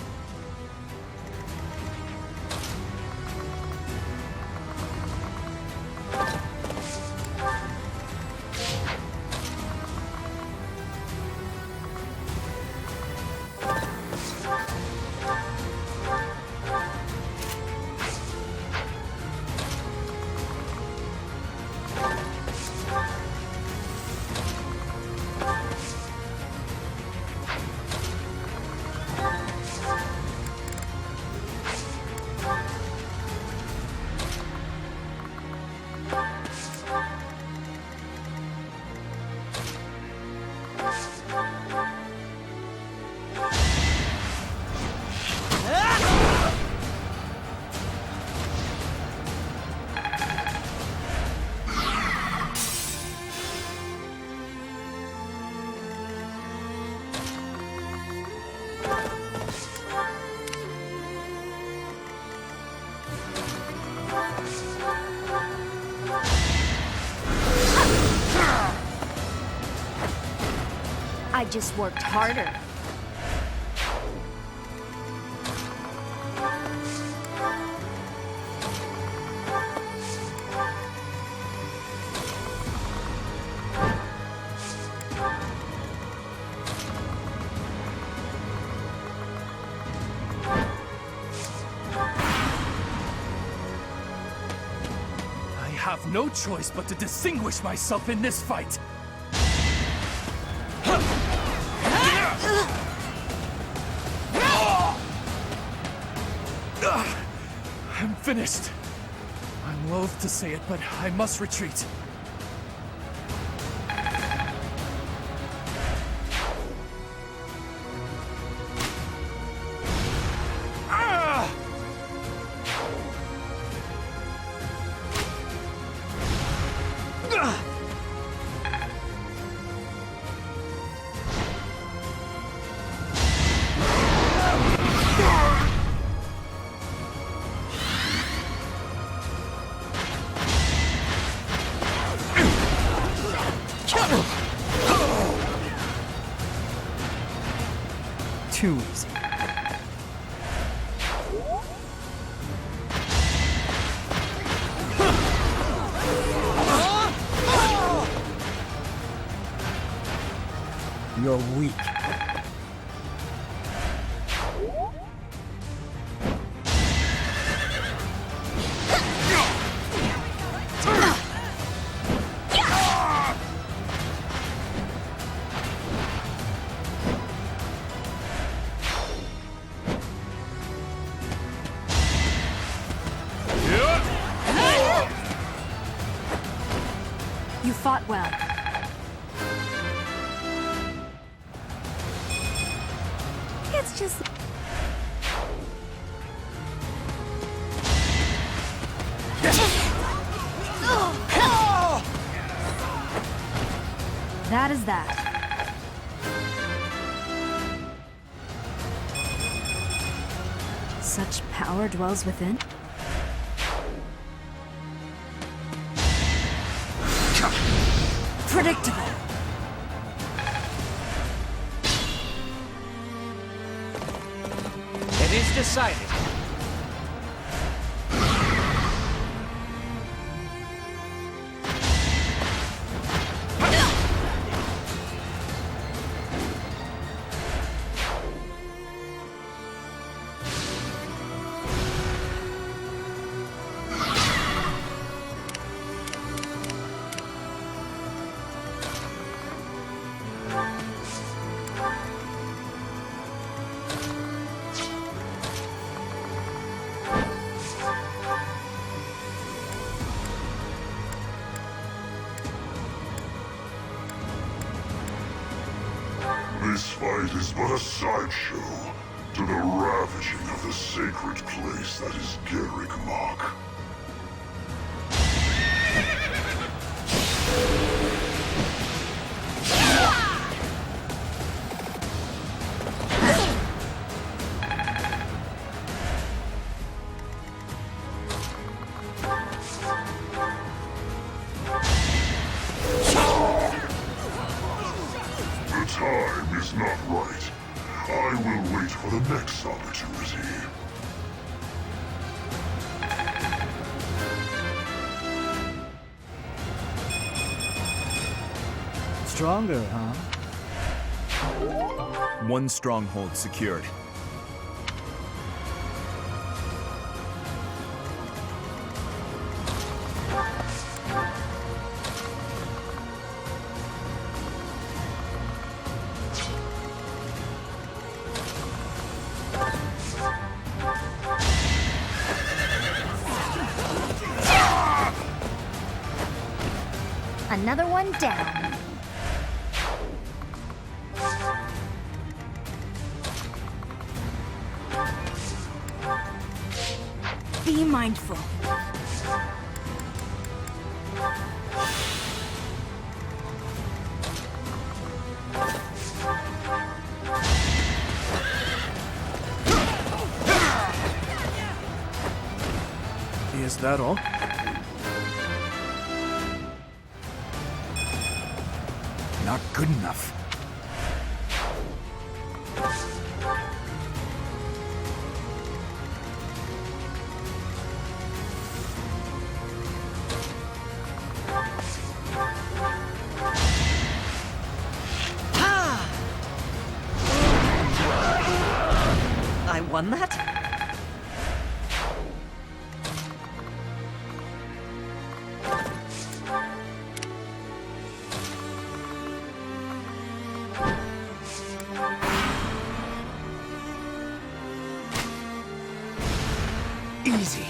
I just worked harder. I have no choice but to distinguish myself in this fight. I'm finished. I'm loath to say it, but I must retreat. Too easy. You're weak. You fought well. It's just... That is that. Such power dwells within? Predictable. It is decided. This fight is but a sideshow to the ravaging of the sacred place that is Garreg-Mach. stronger, huh? One stronghold secured. Another one down. Be mindful. Is that all? Not good enough. I won that? Easy.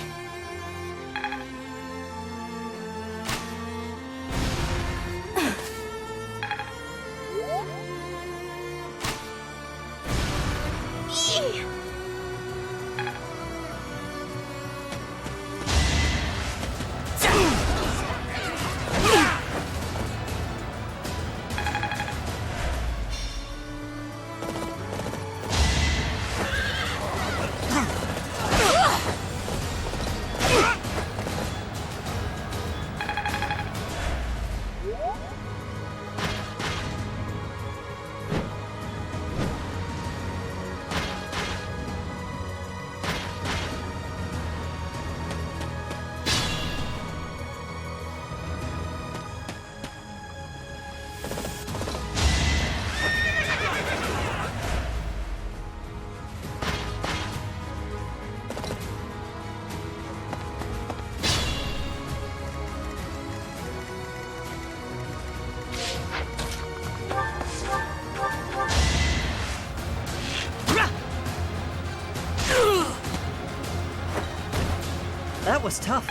That was tough.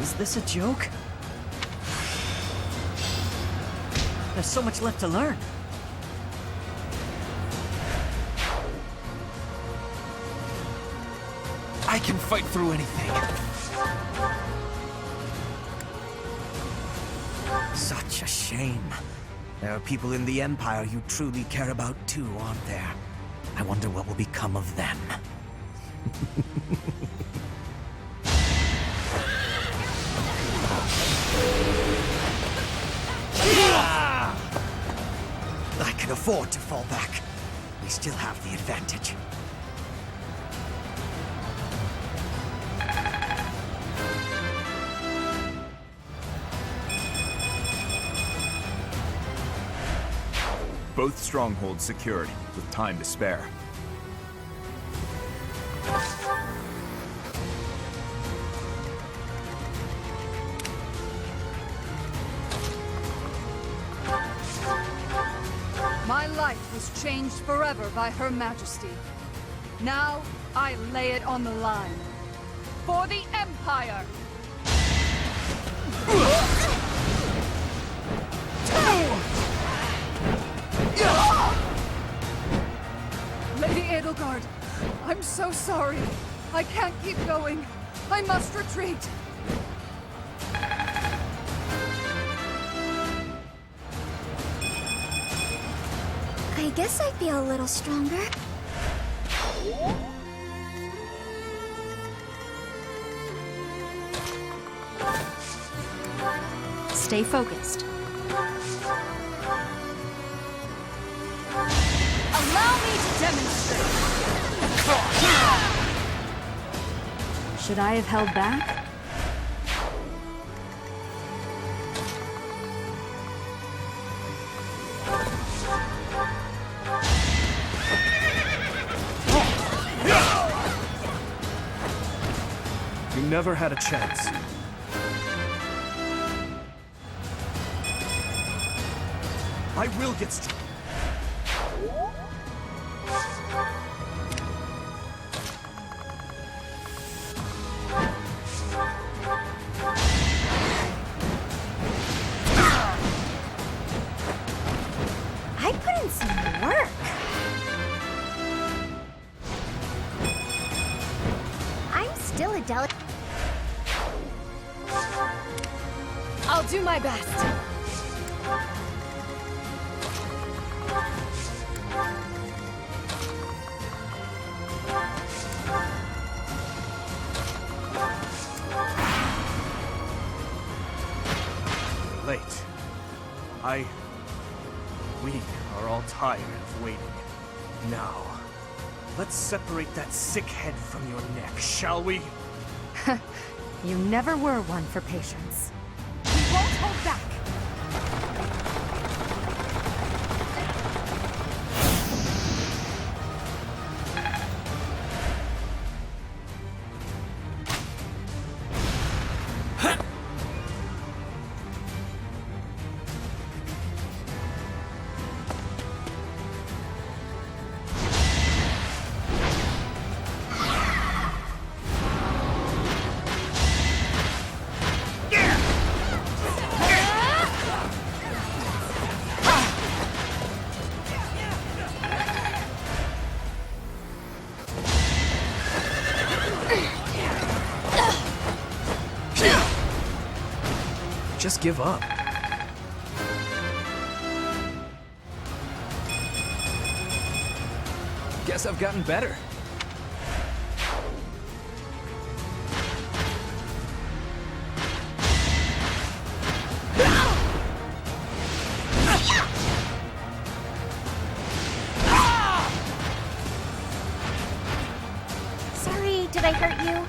Is this a joke? There's so much left to learn. I can fight through anything. Such a shame. There are people in the Empire you truly care about too, aren't there? I wonder what will become of them. I can afford to fall back. We still have the advantage. Both strongholds secured, with time to spare. My life was changed forever by Her Majesty. Now, I lay it on the line. For the Empire! Lady Edelgard, I'm so sorry. I can't keep going. I must retreat. I guess I feel a little stronger. Stay focused. Allow me to demonstrate! Should I have held back? never had a chance. I will get strong. I put in some work. I'm still a delicate. I'll do my best. Late. We are all tired of waiting. Now, let's separate that sick head from your neck, shall we? You never were one for patience. We won't hold back. Just give up. Guess I've gotten better. Sorry, did I hurt you?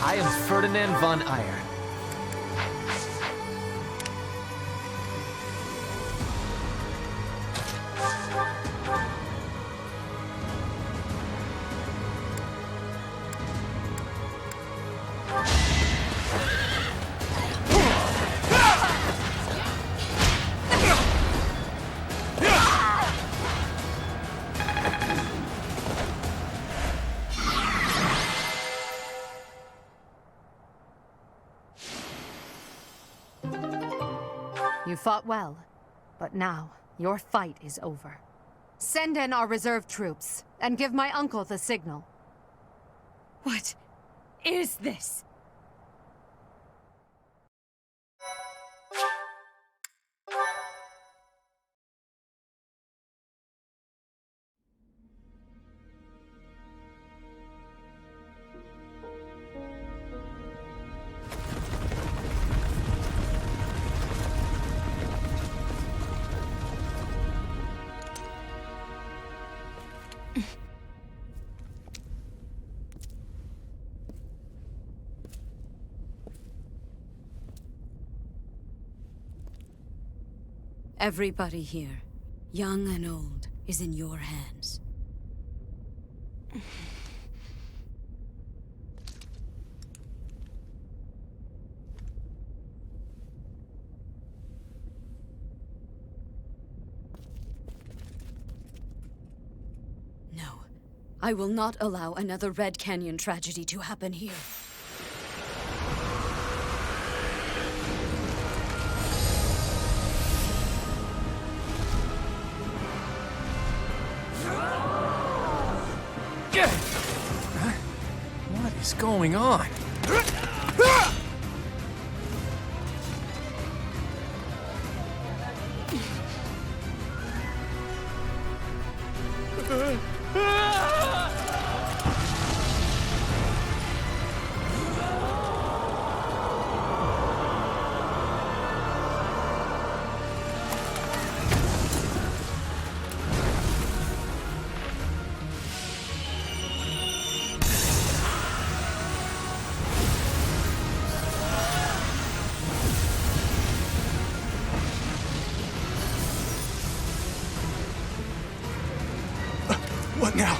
I am Ferdinand von Ayer. You fought well, but now your fight is over. Send in our reserve troops, and give my uncle the signal. What is this? Everybody here, young and old, is in your hands. No, I will not allow another Red Canyon tragedy to happen here. What is going on? What now?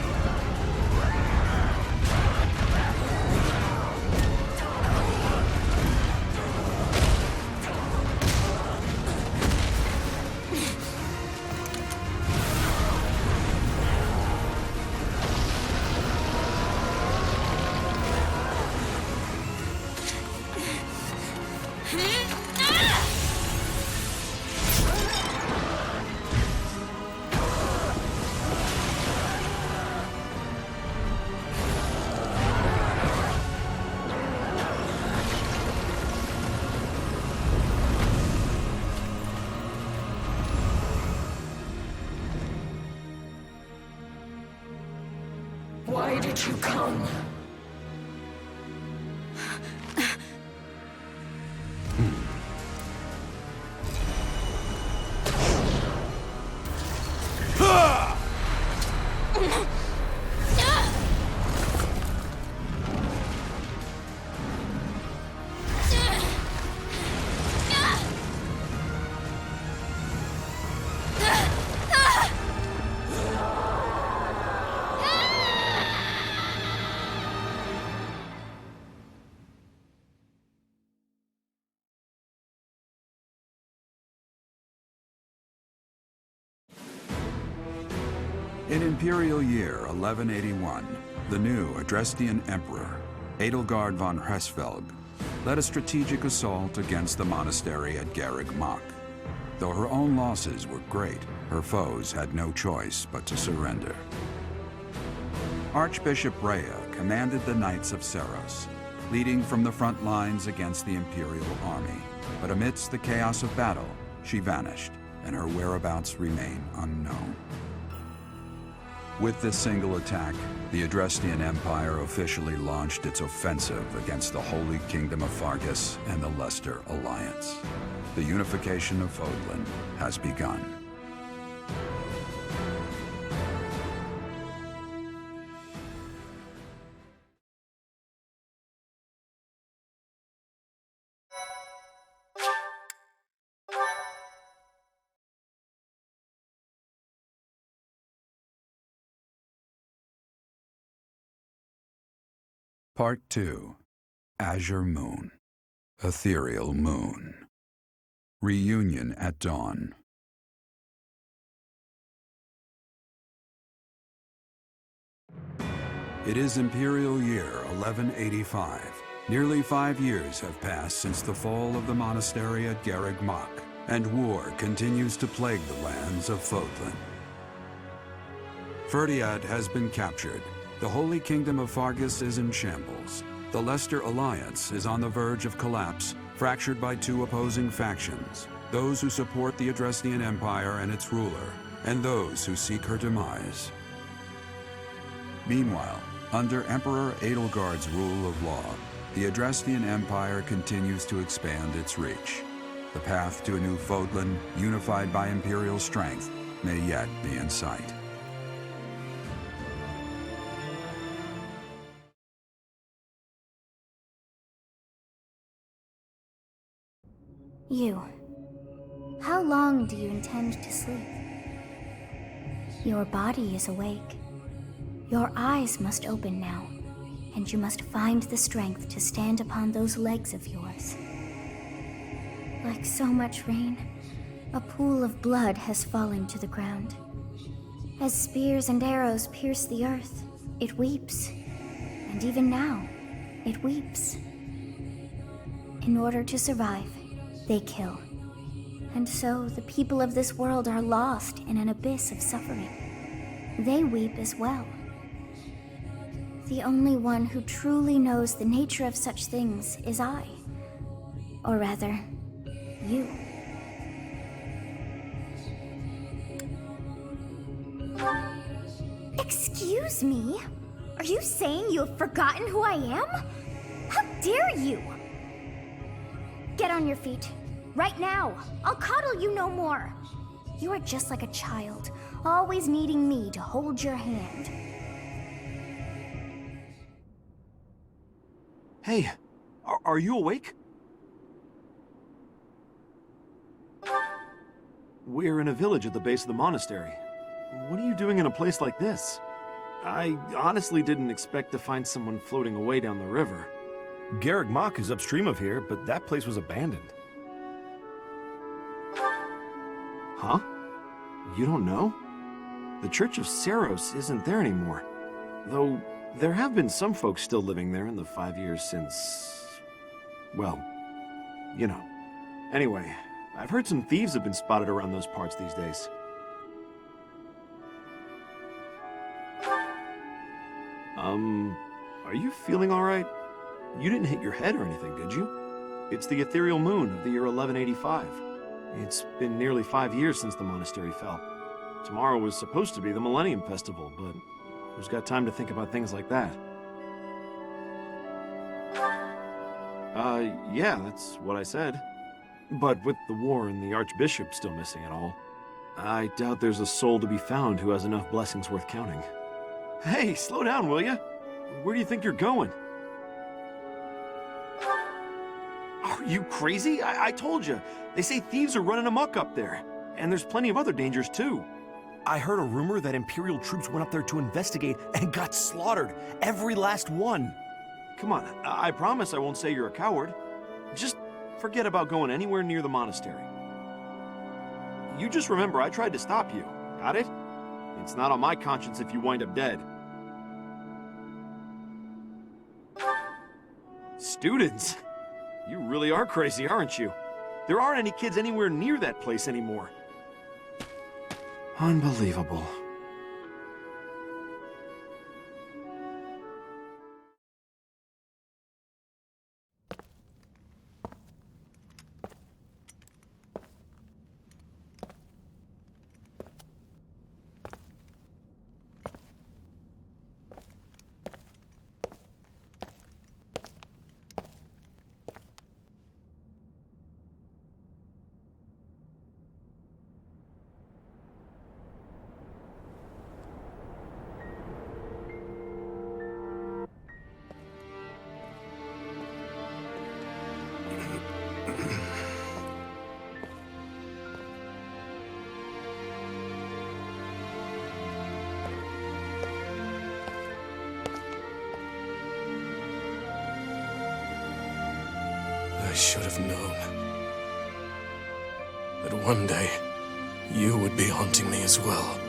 Why did you come? In Imperial Year 1181, the new Adrestian Emperor, Edelgard von Hresvelg, led a strategic assault against the monastery at Garreg Mach. Though her own losses were great, her foes had no choice but to surrender. Archbishop Rhea commanded the Knights of Seros, leading from the front lines against the Imperial army. But amidst the chaos of battle, she vanished, and her whereabouts remain unknown. With this single attack, the Adrestian Empire officially launched its offensive against the Holy Kingdom of Fargus and the Leicester Alliance. The unification of Fodlan has begun. Part 2. Azure Moon. Ethereal Moon. Reunion at Dawn. It is Imperial Year 1185. Nearly 5 years have passed since the fall of the monastery at Garreg Mach, and war continues to plague the lands of Fodlan. Ferdiad has been captured. The Holy Kingdom of Fargus is in shambles. The Leicester Alliance is on the verge of collapse, fractured by two opposing factions, those who support the Adrestian Empire and its ruler, and those who seek her demise. Meanwhile, under Emperor Edelgard's rule of law, the Adrestian Empire continues to expand its reach. The path to a new Fodlan, unified by Imperial strength, may yet be in sight. You. How long do you intend to sleep? Your body is awake. Your eyes must open now, and you must find the strength to stand upon those legs of yours. Like so much rain, a pool of blood has fallen to the ground. As spears and arrows pierce the earth, it weeps. And even now, it weeps. In order to survive, they kill. And so the people of this world are lost in an abyss of suffering. They weep as well. The only one who truly knows the nature of such things is I. Or rather, you. Excuse me? Are you saying you have forgotten who I am? How dare you! Get on your feet. Right now. I'll coddle you no more. You are just like a child, always needing me to hold your hand. Hey, are you awake? We're in a village at the base of the monastery. What are you doing in a place like this? I honestly didn't expect to find someone floating away down the river. Garrick Mach is upstream of here, but that place was abandoned. Huh? You don't know? The Church of Saros isn't there anymore. Though, there have been some folks still living there in the 5 years since... well, you know. Anyway, I've heard some thieves have been spotted around those parts these days. Are you feeling alright? You didn't hit your head or anything, did you? It's the ethereal moon of the year 1185. It's been nearly 5 years since the monastery fell. Tomorrow was supposed to be the Millennium Festival, but who's got time to think about things like that? Yeah, that's what I said. But with the war and the Archbishop still missing it all, I doubt there's a soul to be found who has enough blessings worth counting. Hey, slow down, will ya? Where do you think you're going? Are you crazy? I told you. They say thieves are running amok up there. And there's plenty of other dangers, too. I heard a rumor that Imperial troops went up there to investigate and got slaughtered. Every last one. Come on, I promise I won't say you're a coward. Just forget about going anywhere near the monastery. You just remember I tried to stop you. Got it? It's not on my conscience if you wind up dead. Students? You really are crazy, aren't you? There aren't any kids anywhere near that place anymore. Unbelievable. I should have known that one day you would be haunting me as well.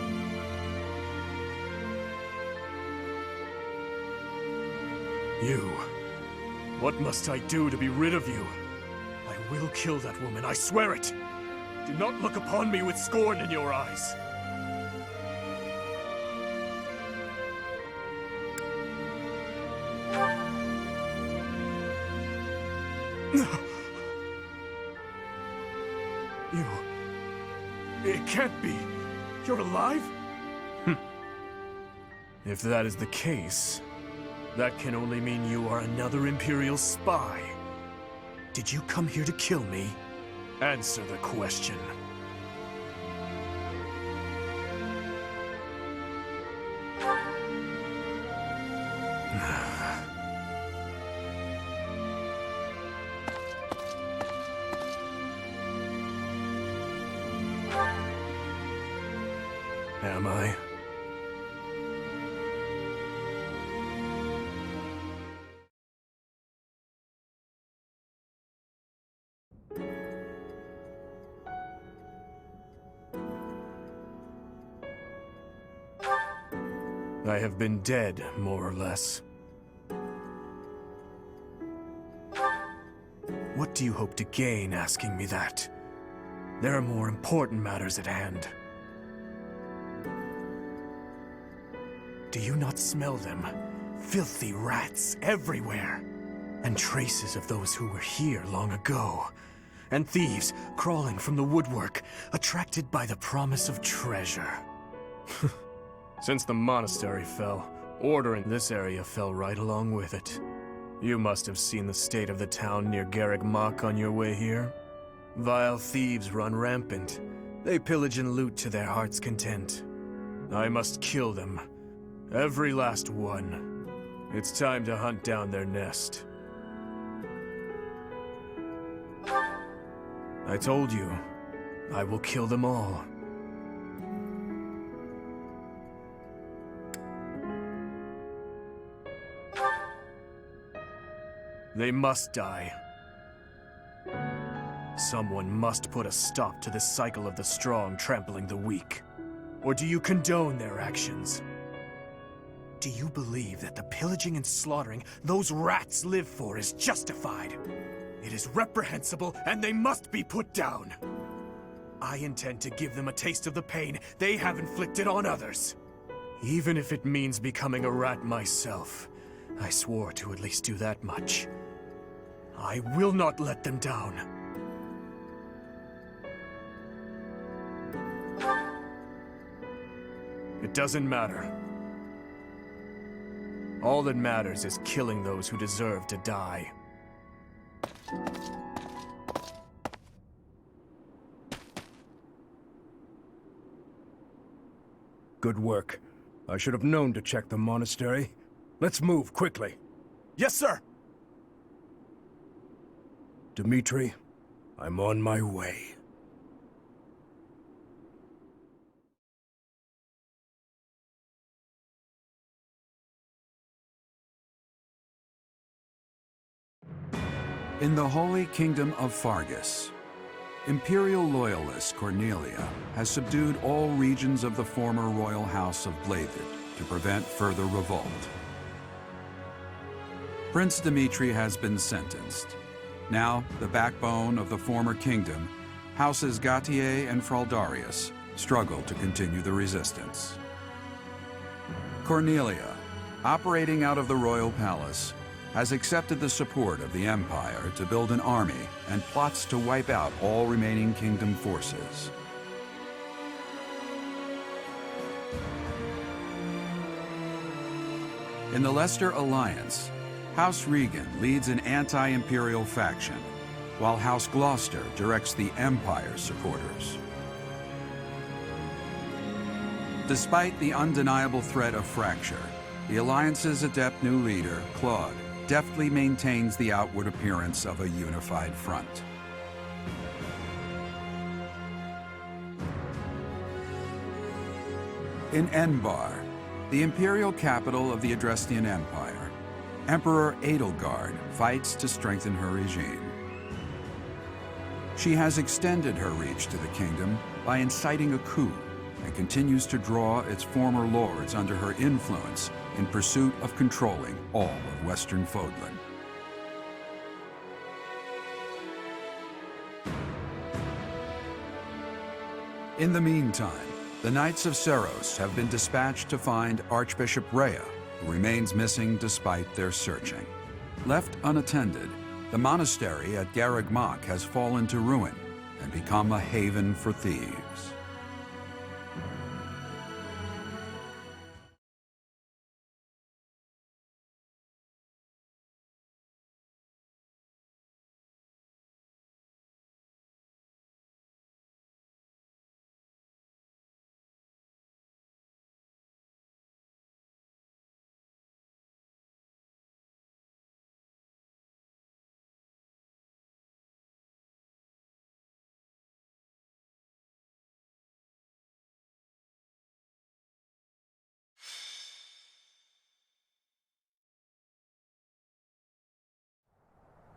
You. What must I do to be rid of you? I will kill that woman, I swear it! Do not look upon me with scorn in your eyes. It can't be. You're alive? If that is the case, that can only mean you are another Imperial spy. Did you come here to kill me? Answer the question. Am I? I have been dead, more or less. What do you hope to gain asking me that? There are more important matters at hand. Do you not smell them? Filthy rats everywhere. And traces of those who were here long ago. And thieves crawling from the woodwork, attracted by the promise of treasure. Since the monastery fell, order in this area fell right along with it. You must have seen the state of the town near Garrick Mach on your way here. Vile thieves run rampant. They pillage and loot to their heart's content. I must kill them. Every last one. It's time to hunt down their nest. I told you, I will kill them all. They must die. Someone must put a stop to this cycle of the strong trampling the weak. Or do you condone their actions? Do you believe that the pillaging and slaughtering those rats live for is justified? It is reprehensible, and they must be put down. I intend to give them a taste of the pain they have inflicted on others. Even if it means becoming a rat myself, I swore to at least do that much. I will not let them down. It doesn't matter. All that matters is killing those who deserve to die. Good work. I should have known to check the monastery. Let's move quickly. Yes, sir! Dimitri, I'm on my way. In the Holy Kingdom of Fargus, Imperial loyalist Cornelia has subdued all regions of the former royal house of Blavid to prevent further revolt. Prince Dimitri has been sentenced. Now, the backbone of the former kingdom, Houses Gautier and Fraldarius, struggle to continue the resistance. Cornelia, operating out of the royal palace, has accepted the support of the Empire to build an army and plots to wipe out all remaining kingdom forces. In the Leicester Alliance, House Regan leads an anti-imperial faction, while House Gloucester directs the Empire's supporters. Despite the undeniable threat of fracture, the Alliance's adept new leader, Claude, deftly maintains the outward appearance of a unified front. In Enbar, the imperial capital of the Adrestian Empire, Emperor Edelgard fights to strengthen her regime. She has extended her reach to the kingdom by inciting a coup and continues to draw its former lords under her influence in pursuit of controlling all of Western Fodlan. In the meantime, the Knights of Seros have been dispatched to find Archbishop Rhea, who remains missing despite their searching. Left unattended, the monastery at Garreg Mach has fallen to ruin and become a haven for thieves.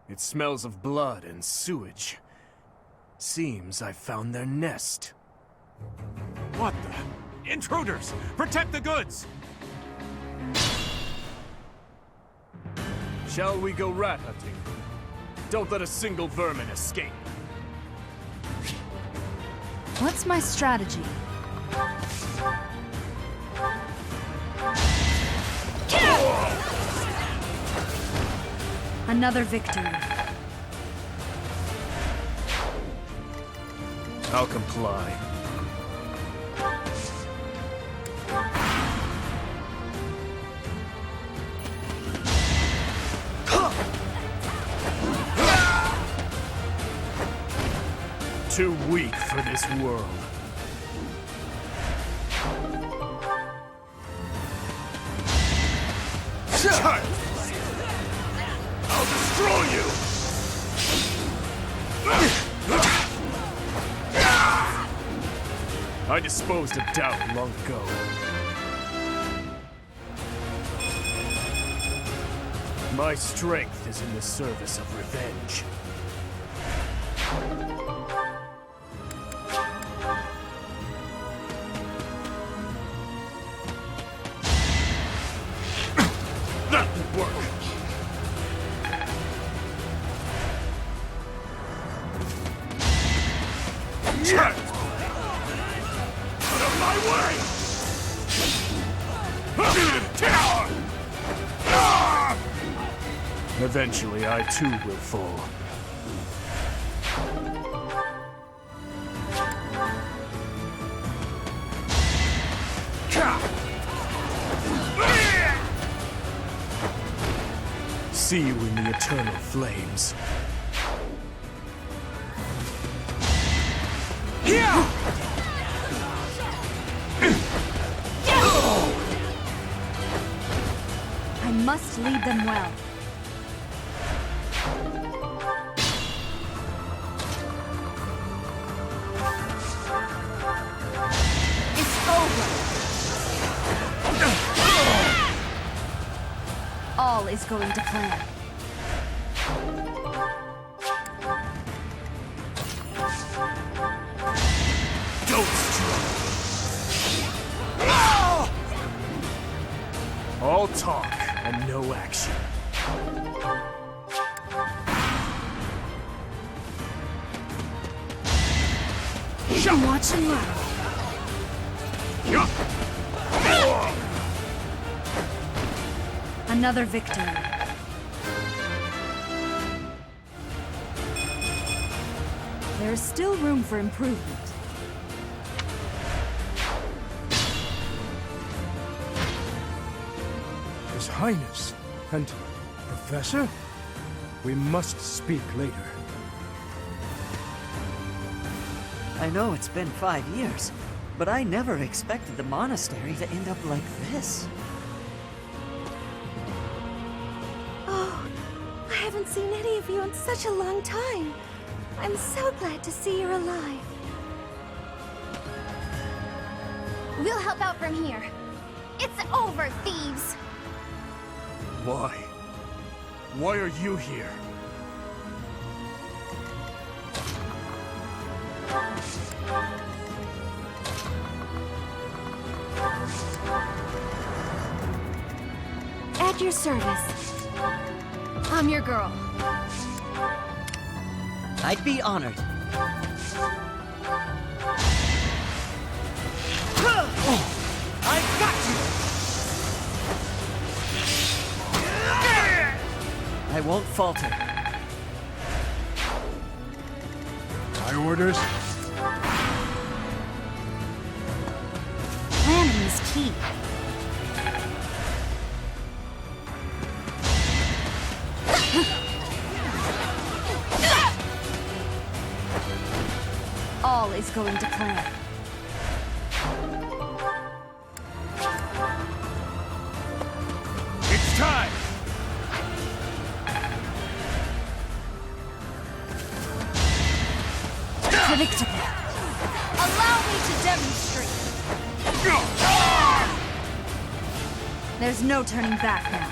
It smells of blood and sewage. Seems I've found their nest. What the? Intruders! Protect the goods! Shall we go rat hunting? Don't let a single vermin escape. What's my strategy? Another victory. I'll comply. Too weak for this world. I'll destroy you! I disposed of doubt long ago. My strength is in the service of revenge. That will work. Out of my way! Eventually, I too will fall. See you in the eternal flames. I must lead them well. It's over. All is going to plan. Don't struggle. All talk and no action. Watch and learn. Another victory. There is still room for improvement. His Highness and Professor? We must speak later. I know it's been 5 years, but I never expected the monastery to end up like this. Oh, I haven't seen any of you in such a long time. I'm so glad to see you're alive. We'll help out from here. It's over, thieves! Why? Why are you here? At your service. I'm your girl. I'd be honored. I got you! I won't falter. My orders? Planning is key. All is going to plan. It's time! Predictable. Allow me to demonstrate. There's no turning back now.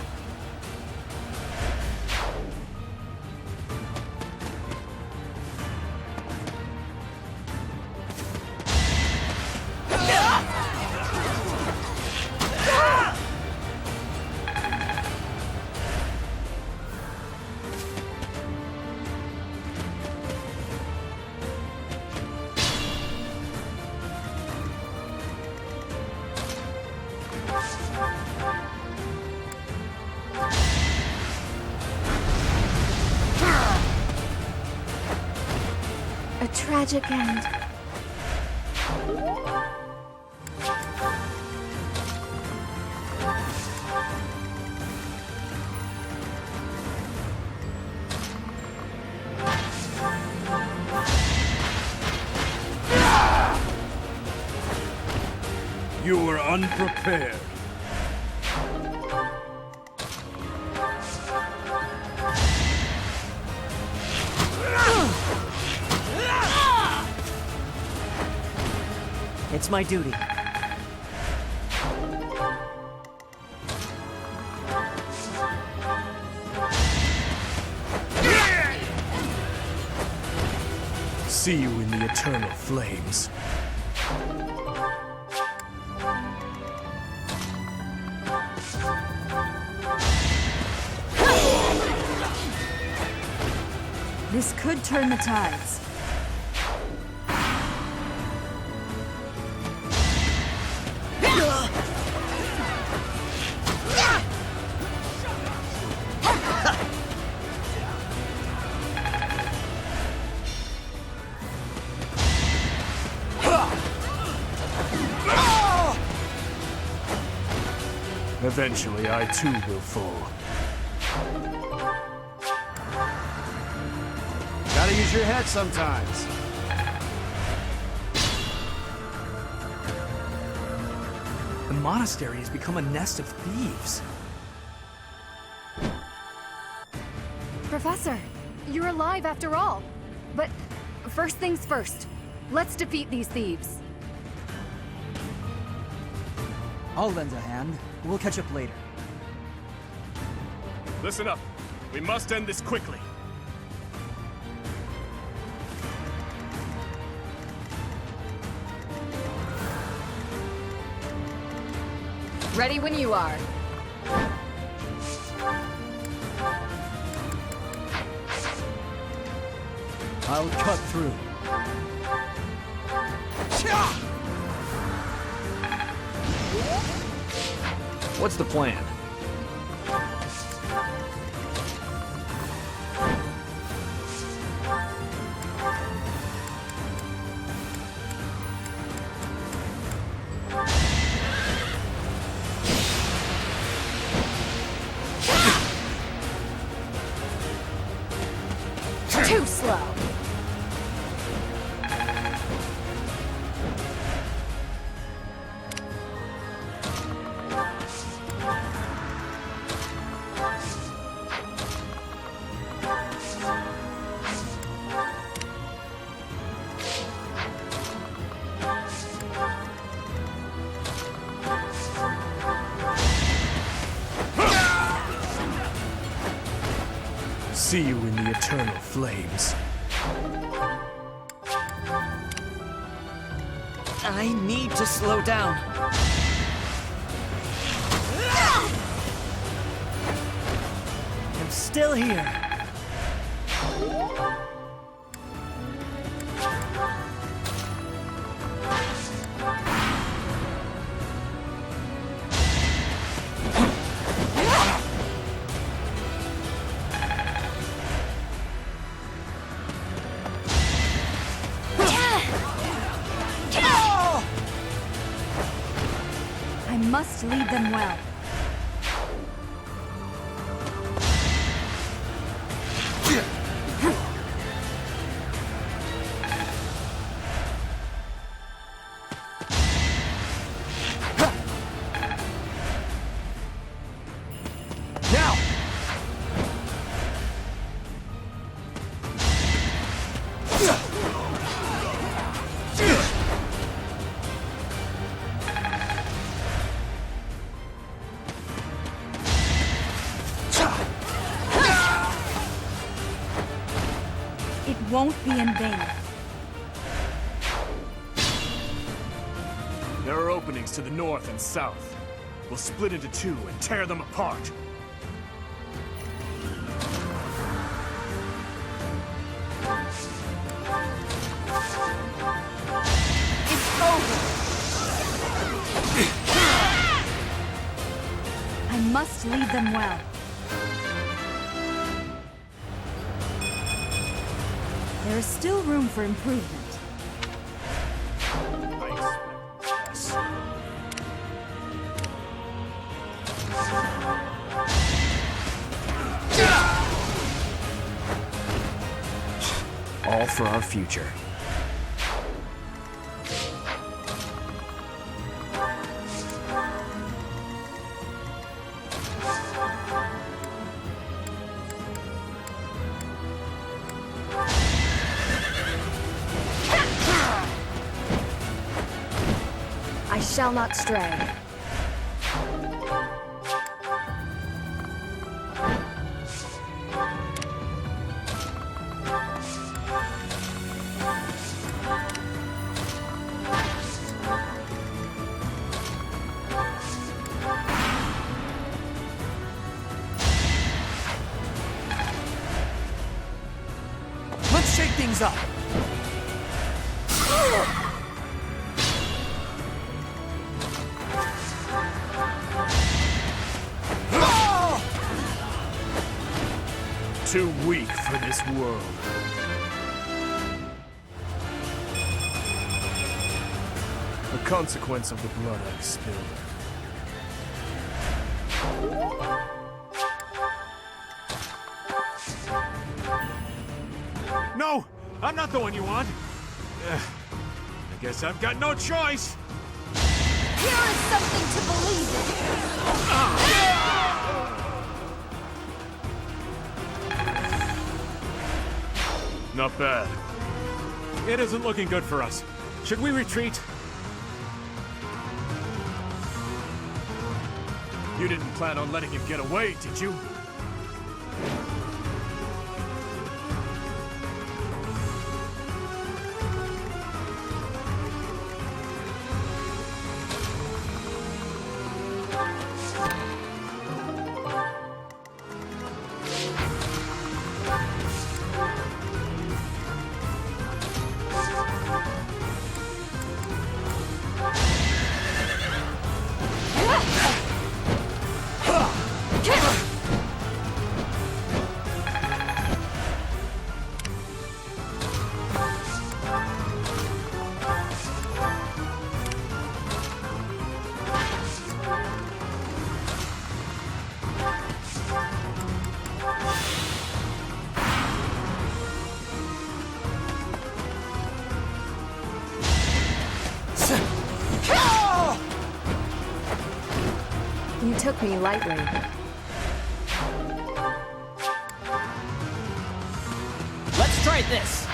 A tragic end. You were unprepared. It's my duty. See you in the eternal flames. This could turn the tides. Eventually, I too will fall. Gotta use your head sometimes. The monastery has become a nest of thieves. Professor, you're alive after all. But first things first, let's defeat these thieves. I'll lend a hand. We'll catch up later. Listen up. We must end this quickly. Ready when you are. I'll cut through. What's the plan? Too slow. See you in the eternal flames. I need to slow down. I'm still here. I must lead them well. It won't be in vain. There are openings to the north and south. We'll split into two and tear them apart. It's over. I must lead them well. There is still room for improvement. All for our future. I shall not stray. things up. Too weak for this world. A consequence of the blood I've spilled. No! I'm not the one you want! I guess I've got no choice! Here is something to believe in! Not bad. It isn't looking good for us. Should we retreat? You didn't plan on letting him get away, did you? You took me lightly. Let's try this!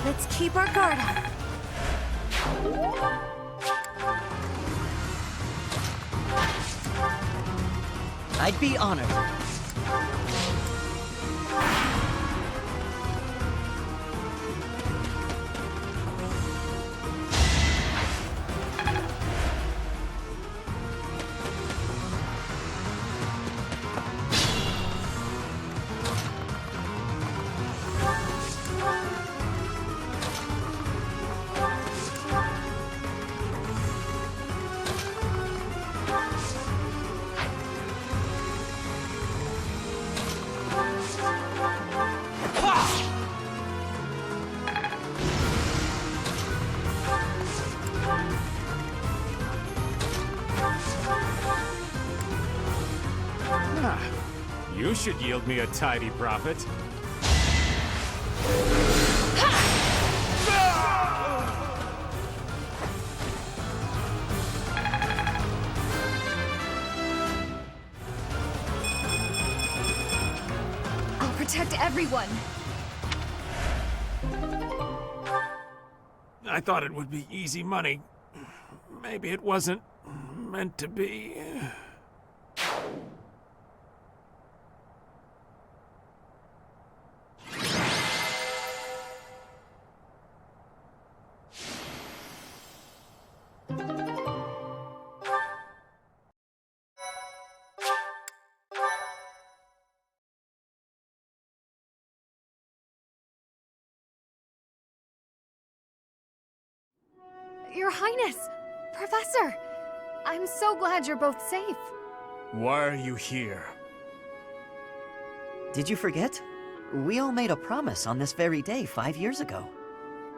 Let's keep our guard up. I'd be honored. You should yield me a tidy profit. I'll protect everyone. I thought it would be easy money. Maybe it wasn't meant to be. Your Highness! Professor! I'm so glad you're both safe. Why are you here? Did you forget? We all made a promise on this very day 5 years ago.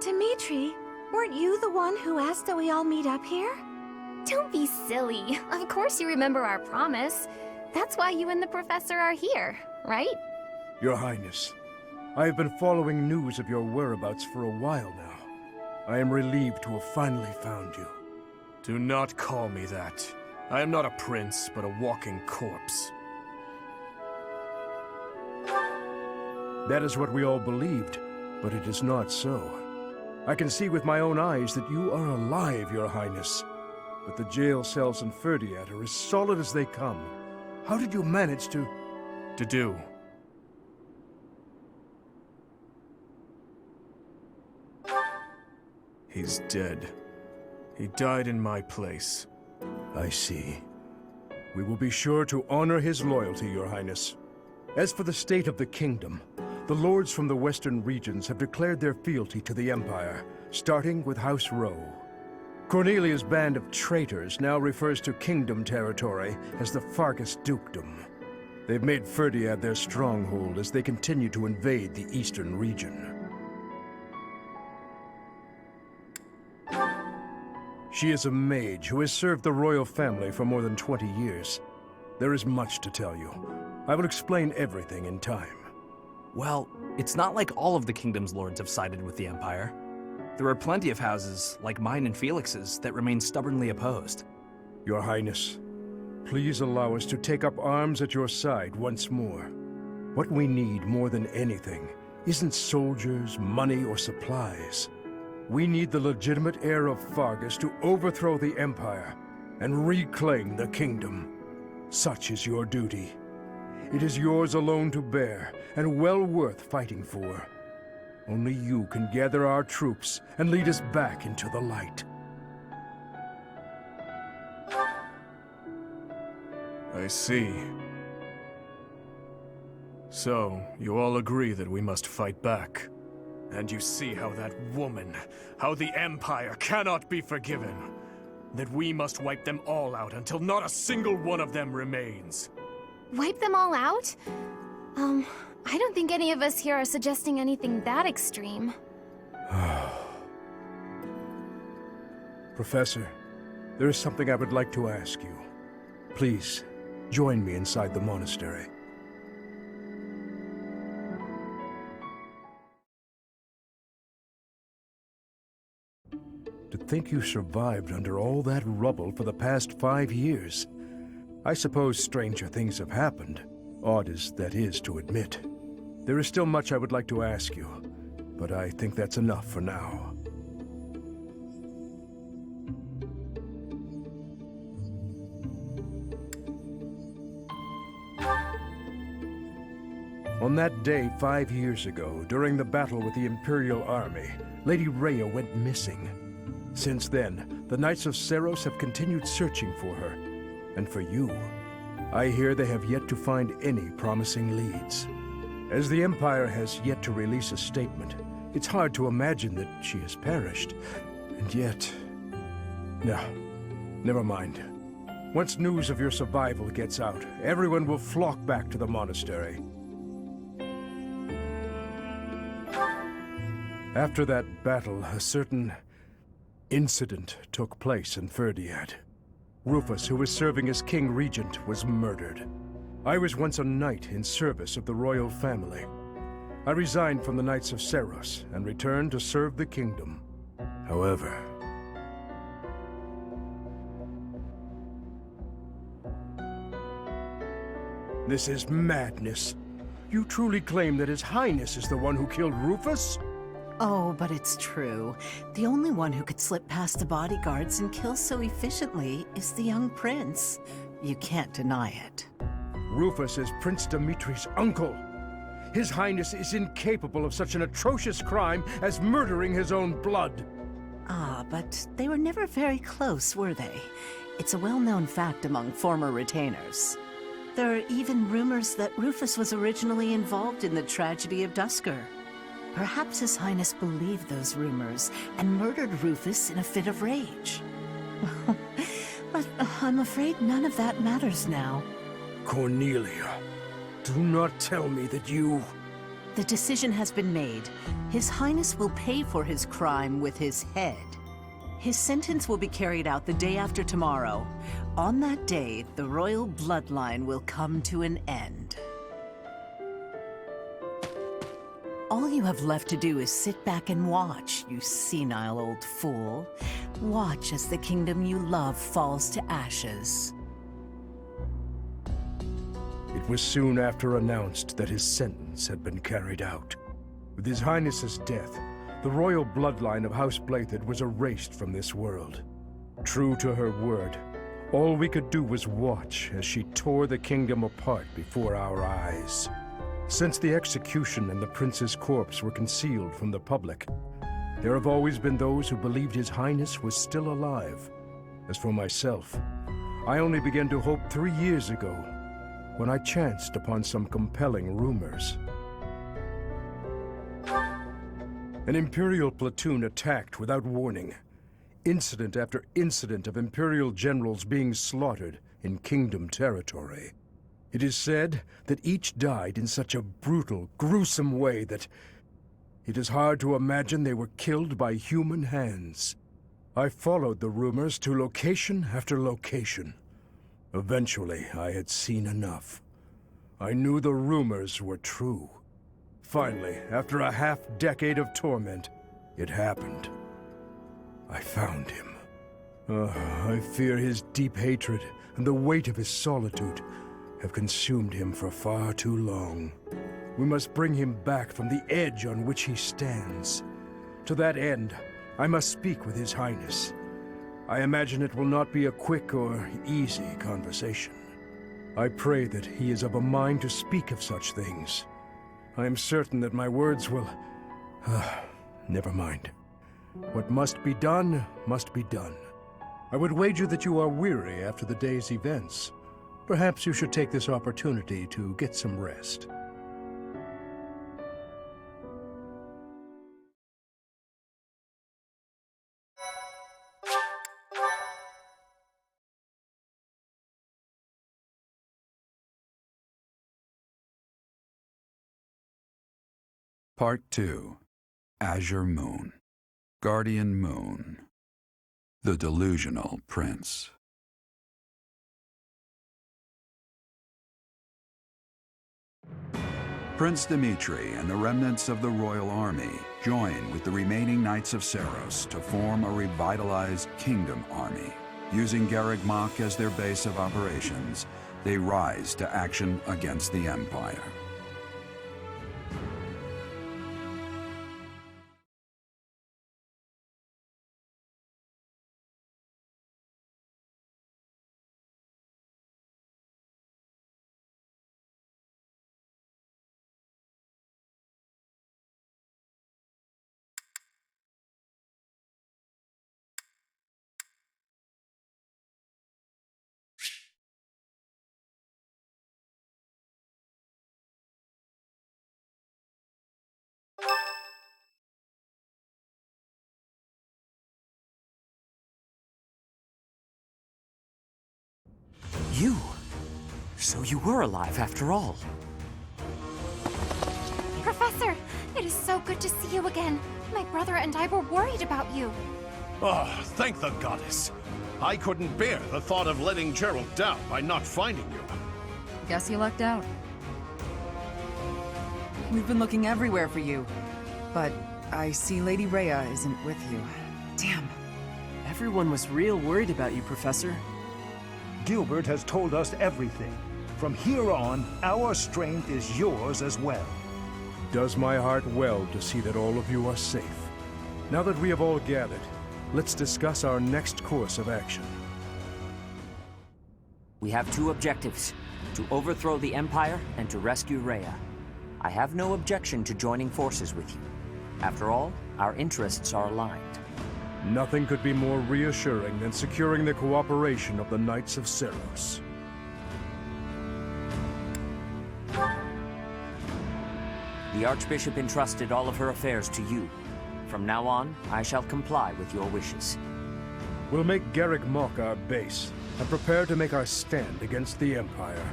Dimitri, weren't you the one who asked that we all meet up here? Don't be silly. Of course you remember our promise. That's why you and the professor are here, right? Your Highness, I have been following news of your whereabouts for a while now. I am relieved to have finally found you. Do not call me that. I am not a prince, but a walking corpse. That is what we all believed, but it is not so. I can see with my own eyes that you are alive, Your Highness. But the jail cells in Ferdiad are as solid as they come. How did you manage to do? He's dead. He died in my place. I see. We will be sure to honor his loyalty, Your Highness. As for the state of the kingdom, the lords from the western regions have declared their fealty to the Empire, starting with House Rowe. Cornelia's band of traitors now refers to kingdom territory as the Fargus Dukedom. They've made Ferdiad their stronghold as they continue to invade the eastern region. She is a mage who has served the royal family for more than 20 years. There is much to tell you. I will explain everything in time. Well, it's not like all of the kingdom's lords have sided with the Empire. There are plenty of houses, like mine and Felix's, that remain stubbornly opposed. Your Highness, please allow us to take up arms at your side once more. What we need more than anything isn't soldiers, money, or supplies. We need the legitimate heir of Fargus to overthrow the Empire and reclaim the kingdom. Such is your duty. It is yours alone to bear, and well worth fighting for. Only you can gather our troops and lead us back into the light. I see. So, you all agree that we must fight back. And you see how that woman, how the Empire cannot be forgiven. That we must wipe them all out until not a single one of them remains. Wipe them all out? I don't think any of us here are suggesting anything that extreme. Professor, there is something I would like to ask you. Please, join me inside the monastery. To think you survived under all that rubble for the past 5 years. I suppose stranger things have happened, odd as that is to admit. There is still much I would like to ask you, but I think that's enough for now. On that day 5 years ago, during the battle with the Imperial Army, Lady Rhea went missing. Since then, the Knights of Seiros have continued searching for her. And for you, I hear they have yet to find any promising leads. As the Empire has yet to release a statement, it's hard to imagine that she has perished. And yet... No, never mind. Once news of your survival gets out, everyone will flock back to the monastery. After that battle, a certain incident took place in Ferdiad. Rufus, who was serving as King Regent, was murdered. I was once a knight in service of the royal family. I resigned from the Knights of Seiros and returned to serve the kingdom. However... This is madness. You truly claim that His Highness is the one who killed Rufus? Oh, but it's true. The only one who could slip past the bodyguards and kill so efficiently is the young prince. You can't deny it. Rufus is Prince Dimitri's uncle. His Highness is incapable of such an atrocious crime as murdering his own blood. Ah, but they were never very close, were they? It's a well-known fact among former retainers. There are even rumors that Rufus was originally involved in the tragedy of Dusker. Perhaps His Highness believed those rumors and murdered Rufus in a fit of rage. But I'm afraid none of that matters now. Cornelia, do not tell me that you... The decision has been made. His Highness will pay for his crime with his head. His sentence will be carried out the day after tomorrow. On that day, the royal bloodline will come to an end. All you have left to do is sit back and watch, you senile old fool. Watch as the kingdom you love falls to ashes. It was soon after announced that his sentence had been carried out. With His Highness's death, the royal bloodline of House Blathid was erased from this world. True to her word, all we could do was watch as she tore the kingdom apart before our eyes. Since the execution and the prince's corpse were concealed from the public, there have always been those who believed His Highness was still alive. As for myself, I only began to hope 3 years ago, when I chanced upon some compelling rumors. An Imperial platoon attacked without warning. Incident after incident of Imperial generals being slaughtered in Kingdom territory. It is said that each died in such a brutal, gruesome way that it is hard to imagine they were killed by human hands. I followed the rumors to location after location. Eventually, I had seen enough. I knew the rumors were true. Finally, after a half-decade of torment, it happened. I found him. I fear his deep hatred and the weight of his solitude have consumed him for far too long. We must bring him back from the edge on which he stands. To that end, I must speak with His Highness. I imagine it will not be a quick or easy conversation. I pray that he is of a mind to speak of such things. I am certain that my words will... never mind. What must be done, must be done. I would wager that you are weary after the day's events. Perhaps you should take this opportunity to get some rest. Part 2. Azure Moon. Guardian Moon. The Delusional Prince. Prince Dimitri and the remnants of the royal army join with the remaining Knights of Seiros to form a revitalized kingdom army. Using Garreg Mach as their base of operations, they rise to action against the Empire. You? So you were alive after all. Professor, it is so good to see you again. My brother and I were worried about you. Oh, thank the goddess. I couldn't bear the thought of letting Gerald down by not finding you. Guess you lucked out. We've been looking everywhere for you. But I see Lady Rhea isn't with you. Damn. Everyone was real worried about you, Professor. Gilbert has told us everything. From here on, our strength is yours as well. It does my heart well to see that all of you are safe. Now that we have all gathered, let's discuss our next course of action. We have two objectives: to overthrow the Empire and to rescue Rhea. I have no objection to joining forces with you. After all, our interests are aligned. Nothing could be more reassuring than securing the cooperation of the Knights of Seiros. The Archbishop entrusted all of her affairs to you. From now on, I shall comply with your wishes. We'll make Garreg Mach our base, and prepare to make our stand against the Empire.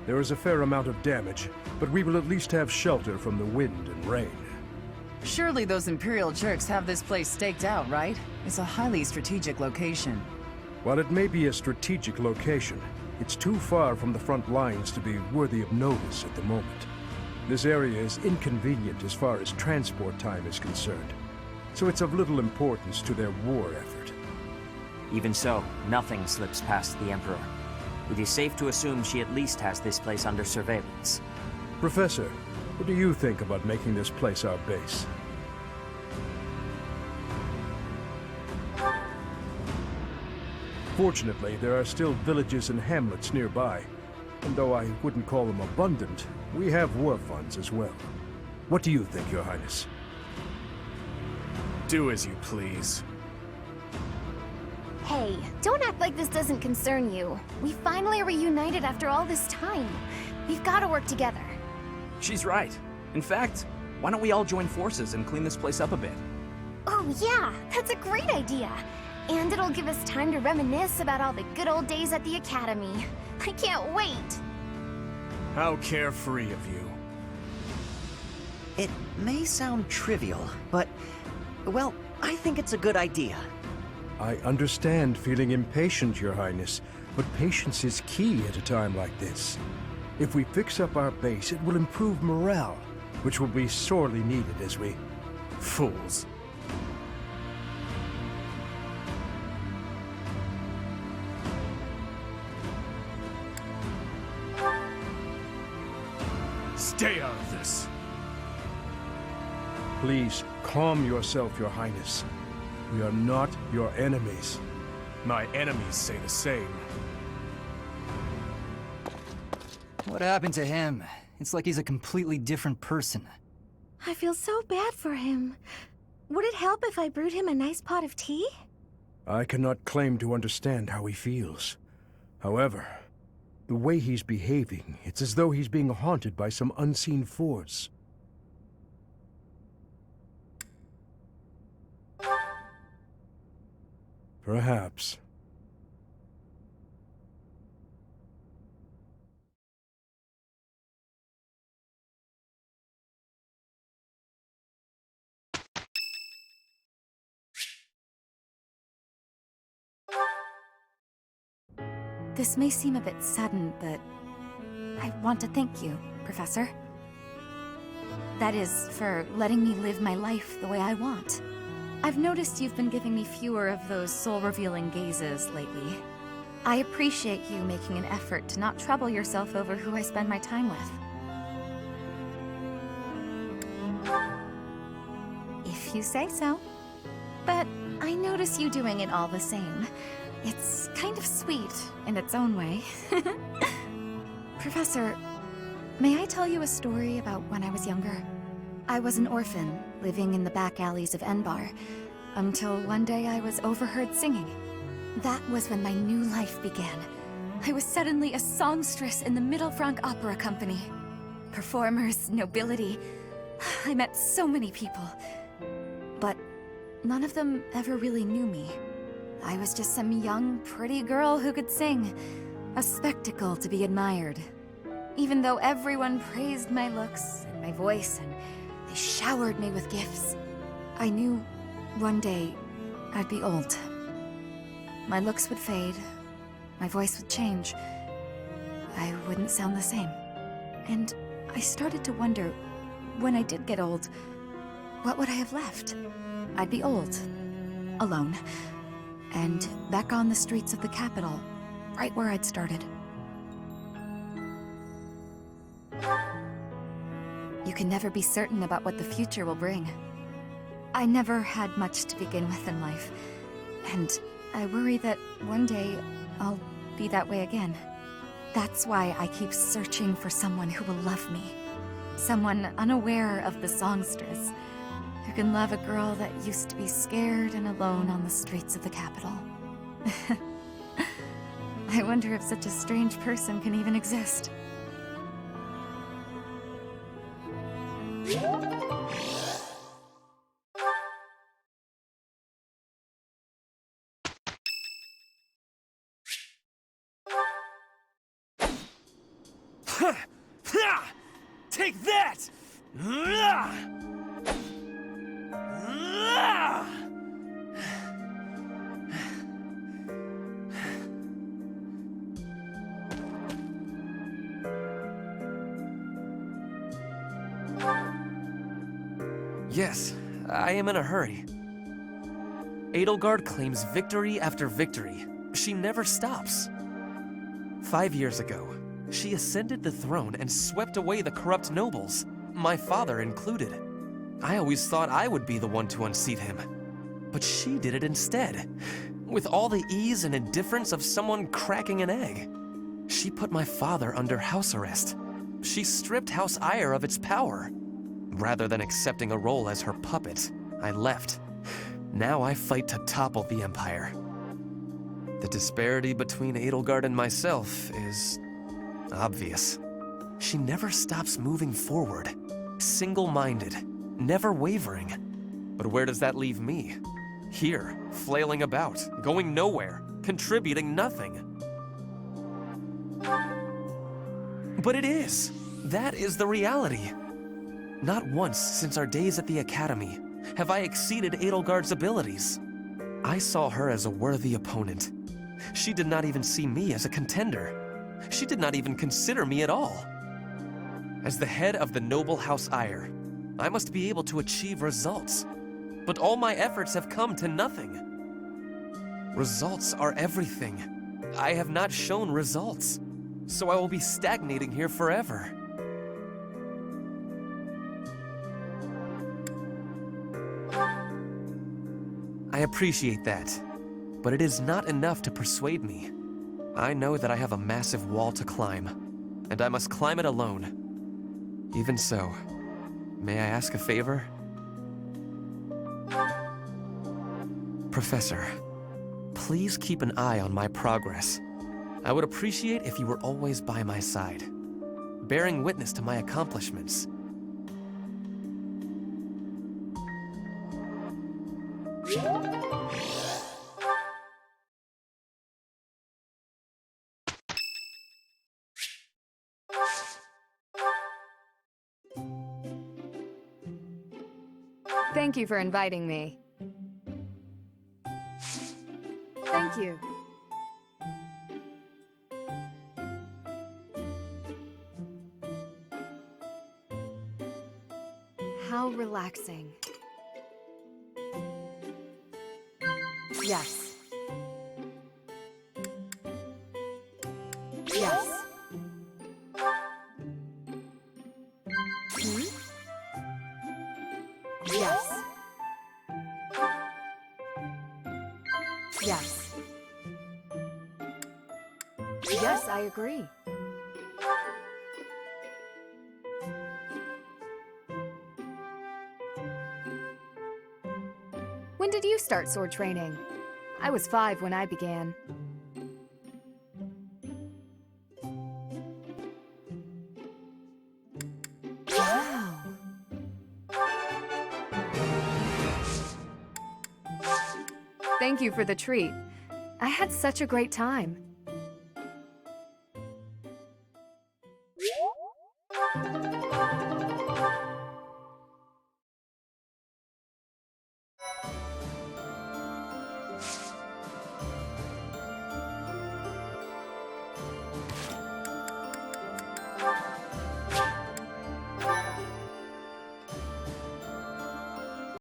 There is a fair amount of damage, but we will at least have shelter from the wind and rain. Surely those Imperial jerks have this place staked out, right? It's a highly strategic location. While it may be a strategic location, it's too far from the front lines to be worthy of notice at the moment. This area is inconvenient as far as transport time is concerned, so it's of little importance to their war effort. Even so, nothing slips past the Emperor. It is safe to assume she at least has this place under surveillance. Professor, what do you think about making this place our base? Fortunately, there are still villages and hamlets nearby, and though I wouldn't call them abundant, we have war funds as well. What do you think, Your Highness? Do as you please. Hey, don't act like this doesn't concern you. We finally reunited after all this time. We've got to work together. She's right. In fact, why don't we all join forces and clean this place up a bit? Oh yeah, that's a great idea. And it'll give us time to reminisce about all the good old days at the Academy. I can't wait! How carefree of you. It may sound trivial, but, well, I think it's a good idea. I understand feeling impatient, Your Highness, but patience is key at a time like this. If we fix up our base, it will improve morale, which will be sorely needed as we... Fools. Stay out of this. Please, calm yourself, Your Highness. We are not your enemies. My enemies say the same. What happened to him? It's like he's a completely different person. I feel so bad for him. Would it help if I brewed him a nice pot of tea? I cannot claim to understand how he feels. However, the way he's behaving, it's as though he's being haunted by some unseen force. Perhaps. This may seem a bit sudden, but I want to thank you, Professor. That is, for letting me live my life the way I want. I've noticed you've been giving me fewer of those soul-revealing gazes lately. I appreciate you making an effort to not trouble yourself over who I spend my time with. If you say so. But I notice you doing it all the same. It's kind of sweet in its own way. Professor, may I tell you a story about when I was younger? I was an orphan, living in the back alleys of Enbar, until one day I was overheard singing. That was when my new life began. I was suddenly a songstress in the Middle Franc Opera Company. Performers, nobility. I met so many people. But none of them ever really knew me. I was just some young, pretty girl who could sing. A spectacle to be admired. Even though everyone praised my looks and my voice and they showered me with gifts, I knew one day I'd be old. My looks would fade, my voice would change. I wouldn't sound the same. And I started to wonder, when I did get old, what would I have left? I'd be old, alone, and back on the streets of the capital, right where I'd started. You can never be certain about what the future will bring. I never had much to begin with in life, and I worry that one day I'll be that way again. That's why I keep searching for someone who will love me. Someone unaware of the songstress, who can love a girl that used to be scared and alone on the streets of the capital. I wonder if such a strange person can even exist. Take that! Yes, I am in a hurry. Edelgard claims victory after victory. She never stops. 5 years ago, she ascended the throne and swept away the corrupt nobles, my father included. I always thought I would be the one to unseat him. But she did it instead, with all the ease and indifference of someone cracking an egg. She put my father under house arrest. She stripped House Eyre of its power. Rather than accepting a role as her puppet, I left. Now I fight to topple the Empire. The disparity between Edelgard and myself is obvious. She never stops moving forward, single-minded, never wavering. But where does that leave me? Here, flailing about, going nowhere, contributing nothing. But it is. That is the reality. Not once since our days at the Academy have I exceeded Edelgard's abilities. I saw her as a worthy opponent. She did not even see me as a contender. She did not even consider me at all. As the head of the noble House Eyre, I must be able to achieve results. But all my efforts have come to nothing. Results are everything. I have not shown results, so I will be stagnating here forever. I appreciate that, but it is not enough to persuade me. I know that I have a massive wall to climb, and I must climb it alone. Even so, may I ask a favor? Professor, please keep an eye on my progress. I would appreciate if you were always by my side, bearing witness to my accomplishments. Thank you for inviting me. Thank you. How relaxing. Yes. Yes. Hmm? Yes. Yes. Yes, I agree. When did you start sword training? I was 5 when I began. Wow. Thank you for the treat. I had such a great time.